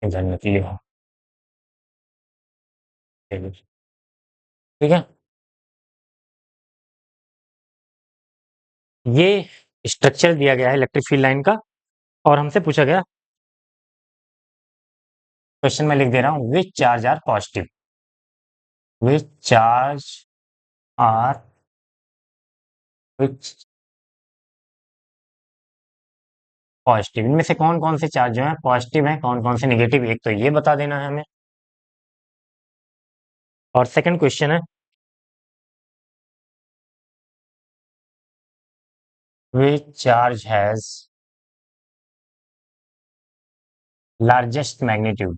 इधर निकली हो, ठीक है। ये स्ट्रक्चर दिया गया है इलेक्ट्रिक फील्ड लाइन का, और हमसे पूछा गया, क्वेश्चन में लिख दे रहा हूँ, which charge are positive, which charge are, which positive, इनमें से कौन कौन से चार्ज जो है पॉजिटिव है, कौन कौन से नेगेटिव, एक तो ये बता देना है हमें। और सेकंड क्वेश्चन है, which charge has largest magnitude,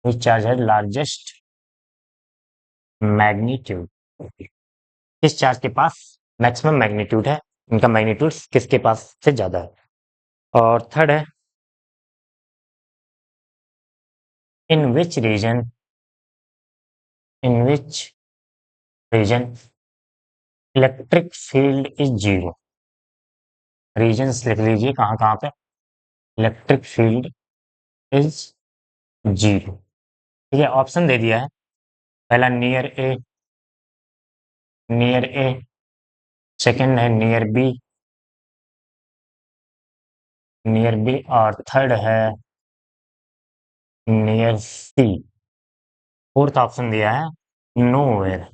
which charge has largest magnitude, किस चार्ज के पास मैक्सिमम मैग्नीट्यूड है, इनका मैग्नीट्यूड किसके पास से ज्यादा है। और थर्ड है, in which region, in which region electric field is zero, regions लिख लीजिए कहाँ कहाँ पे इलेक्ट्रिक फील्ड इज जीरो। ठीक है, ऑप्शन दे दिया है, पहला नियर ए, नियर ए, सेकंड है नियर बी, नियर बी, और थर्ड है नियर सी, फोर्थ ऑप्शन दिया है नोवेयर,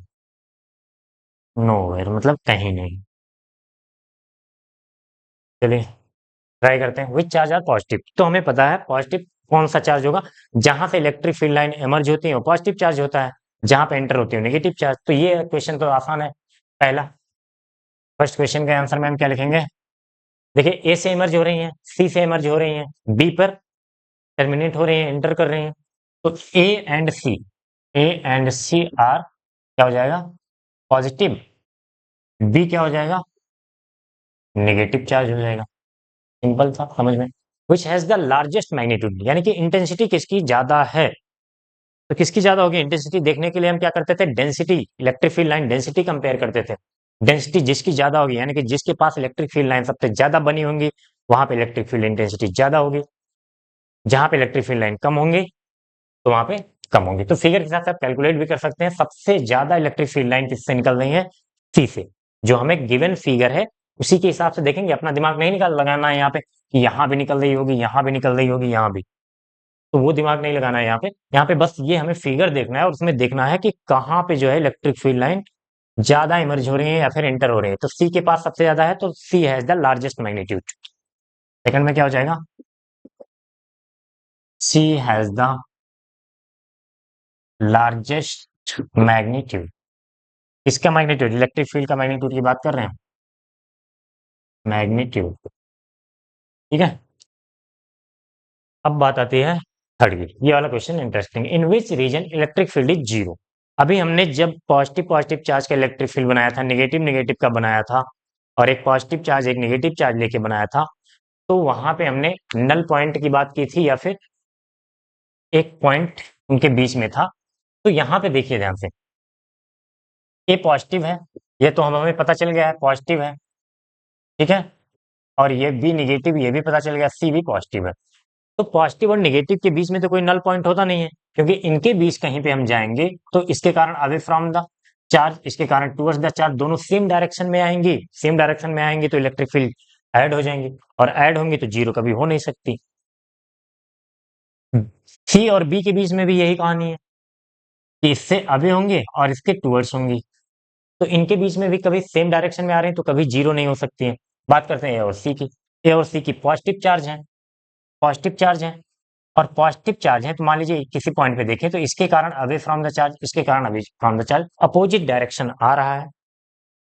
नोवेयर मतलब कहीं नहीं। चलिए ट्राई करते हैं, विच चार्ज आर पॉजिटिव, तो हमें पता है पॉजिटिव कौन सा चार्ज होगा, जहां से इलेक्ट्रिक फील्ड लाइन एमर्ज होती है वो पॉजिटिव चार्ज होता है, जहां पे एंटर होती है नेगेटिव चार्ज। तो ये क्वेश्चन तो आसान है, पहला। फर्स्ट क्वेश्चन का आंसर में हम क्या लिखेंगे, देखिए ए से इमर्ज हो रही हैं, सी से इमर्ज हो रही हैं, बी पर टर्मिनेट हो रही हैं, एंटर कर रही हैं, तो A and C, A and C are क्या हो जाएगा पॉजिटिव, बी क्या हो जाएगा नेगेटिव चार्ज हो जाएगा, सिंपल था समझ में। Which has the largest magnitude, यानी कि इंटेंसिटी किसकी ज्यादा है, तो किसकी ज्यादा होगी इंटेंसिटी देखने के लिए हम क्या करते थे, density, electric field line density compare करते थे। डेंसिटी जिसकी ज्यादा होगी, यानी कि जिसके पास इलेक्ट्रिक फील्ड लाइन सबसे ज्यादा बनी होंगी, वहां पे इलेक्ट्रिक फील्ड इंटेंसिटी ज्यादा होगी, जहां पे इलेक्ट्रिक फील्ड लाइन कम होंगी तो वहां पे कम होंगी। तो फिगर के साथ आप कैलकुलेट भी कर सकते हैं, सबसे ज्यादा इलेक्ट्रिक फील्ड लाइन किससे निकल रही है, सी से, जो हमें गिवन फिगर है उसी के हिसाब से देखेंगे, अपना दिमाग नहीं निकाल लगाना है यहाँ पे कि यहाँ भी निकल रही होगी, यहाँ भी निकल रही होगी, यहाँ भी। तो वो दिमाग नहीं लगाना है यहाँ पे बस ये हमें फिगर देखना है और उसमें देखना है कि कहाँ पे जो है इलेक्ट्रिक फील्ड लाइन ज्यादा इमर्ज हो रही है या फिर एंटर हो रही है। तो सी के पास सबसे ज्यादा है तो c has the largest magnitude. Second में क्या हो जाएगा, c has the largest magnitude. इसका मैग्नीट्यूड, इलेक्ट्रिक फील्ड का मैग्नीट्यूड की बात कर रहे हैं, मैग्नीट्यूड। ठीक है, अब बात आती है थर्ड की। ये वाला question interesting, in which region electric field is zero. अभी हमने जब पॉजिटिव पॉजिटिव चार्ज का इलेक्ट्रिक फील्ड बनाया था, नेगेटिव नेगेटिव का बनाया था, और एक पॉजिटिव चार्ज एक नेगेटिव चार्ज लेके बनाया था, तो वहां पे हमने नल पॉइंट की बात की थी या फिर एक पॉइंट उनके बीच में था। तो यहाँ पे देखिए ध्यान से, ए पॉजिटिव है, ये तो हमें पता चल गया है पॉजिटिव है, ठीक है, और ये बी निगेटिव, ये भी पता चल गया, सी भी पॉजिटिव है। तो पॉजिटिव और नेगेटिव के बीच में तो कोई नल पॉइंट होता नहीं है, क्योंकि इनके बीच कहीं पे हम जाएंगे तो इसके कारण अवे फ्रॉम द चार्ज, इसके कारण टुवर्ड्स द चार्ज, दोनों सेम डायरेक्शन में आएंगी, सेम डायरेक्शन में आएंगे तो इलेक्ट्रिक फील्ड ऐड हो जाएंगी, और ऐड होंगी तो जीरो कभी हो नहीं सकती। सी और बी के बीच में भी यही कहानी है कि इससे अवे होंगे और इसके टुवर्ड्स होंगी, तो इनके बीच में भी कभी सेम डायरेक्शन में आ रहे हैं तो कभी जीरो नहीं हो सकती है। बात करते हैं ए और सी की। ए और सी की पॉजिटिव चार्ज है, पॉजिटिव चार्ज है, और पॉजिटिव चार्ज है, तो मान लीजिए किसी पॉइंट पे देखें तो इसके कारण अवे फ्रॉम द चार्ज, इसके कारण away from the charge, opposite direction आ रहा है,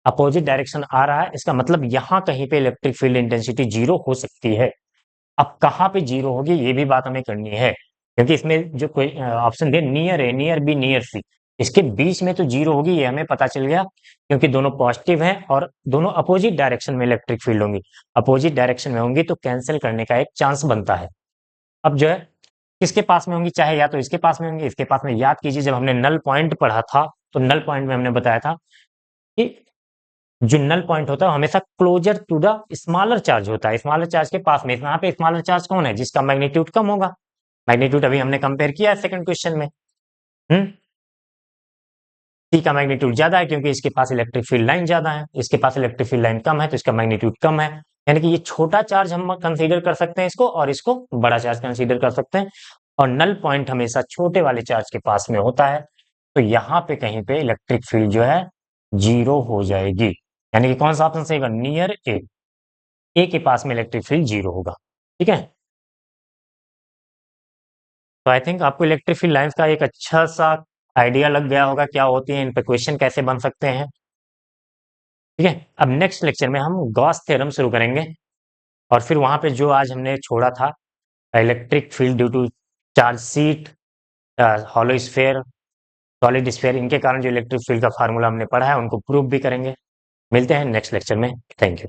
अपोजिट डायरेक्शन आ रहा है, इसका मतलब यहां कहीं पे इलेक्ट्रिक फील्ड इंटेंसिटी जीरो हो सकती है। अब कहाँ पे जीरो होगी ये भी बात हमें करनी है, क्योंकि इसमें जो कोई ऑप्शन दिया नियर है, नियर बी नियर सी, इसके बीच में तो जीरो होगी ये हमें पता चल गया, क्योंकि दोनों पॉजिटिव हैं और दोनों अपोजिट डायरेक्शन में इलेक्ट्रिक फील्ड होंगी, अपोजिट डायरेक्शन में होंगी तो कैंसिल करने का एक चांस बनता है। अब जो है किसके पास में होंगी, चाहे या तो इसके पास में होंगी, इसके पास में। याद कीजिए जब हमने नल पॉइंट पढ़ा था तो नल पॉइंट में हमने बताया था कि जो नल पॉइंट होता है हमेशा closer to the smaller charge होता है, स्मॉलर चार्ज के पास में। यहाँ पे स्मॉलर चार्ज कौन है, जिसका मैग्नीट्यूड कम होगा। मैग्नीट्यूड अभी हमने कंपेयर किया है सेकंड क्वेश्चन में। हम्म सी का मैग्नीट्यूड ज्यादा है क्योंकि इसके पास इलेक्ट्रिक फील्ड लाइन ज्यादा है, इसके पास इलेक्ट्रिक फील्ड लाइन कम है तो इसका मैग्नीट्यूड कम है। यानी कि ये छोटा चार्ज हम कंसीडर कर सकते हैं इसको, और इसको बड़ा चार्ज कंसीडर कर सकते हैं, और नल पॉइंट हमेशा छोटे वाले चार्ज के पास में होता है, तो यहाँ पे कहीं पे इलेक्ट्रिक फील्ड जो है जीरो हो जाएगी। यानी कि कौन सा ऑप्शन सही होगा, नियर ए के पास में इलेक्ट्रिक फील्ड जीरो होगा। ठीक है, तो आई थिंक आपको इलेक्ट्रिक फील्ड लाइंस का एक अच्छा सा आइडिया लग गया होगा क्या होती है, इन पे क्वेश्चन कैसे बन सकते हैं। ठीक है, अब नेक्स्ट लेक्चर में हम गॉस थ्योरम शुरू करेंगे, और फिर वहां पे जो आज हमने छोड़ा था, electric field due to charge sheet, hollow sphere, solid sphere, इनके कारण जो इलेक्ट्रिक फील्ड का फार्मूला हमने पढ़ा है उनको प्रूव भी करेंगे। मिलते हैं नेक्स्ट लेक्चर में, थैंक यू।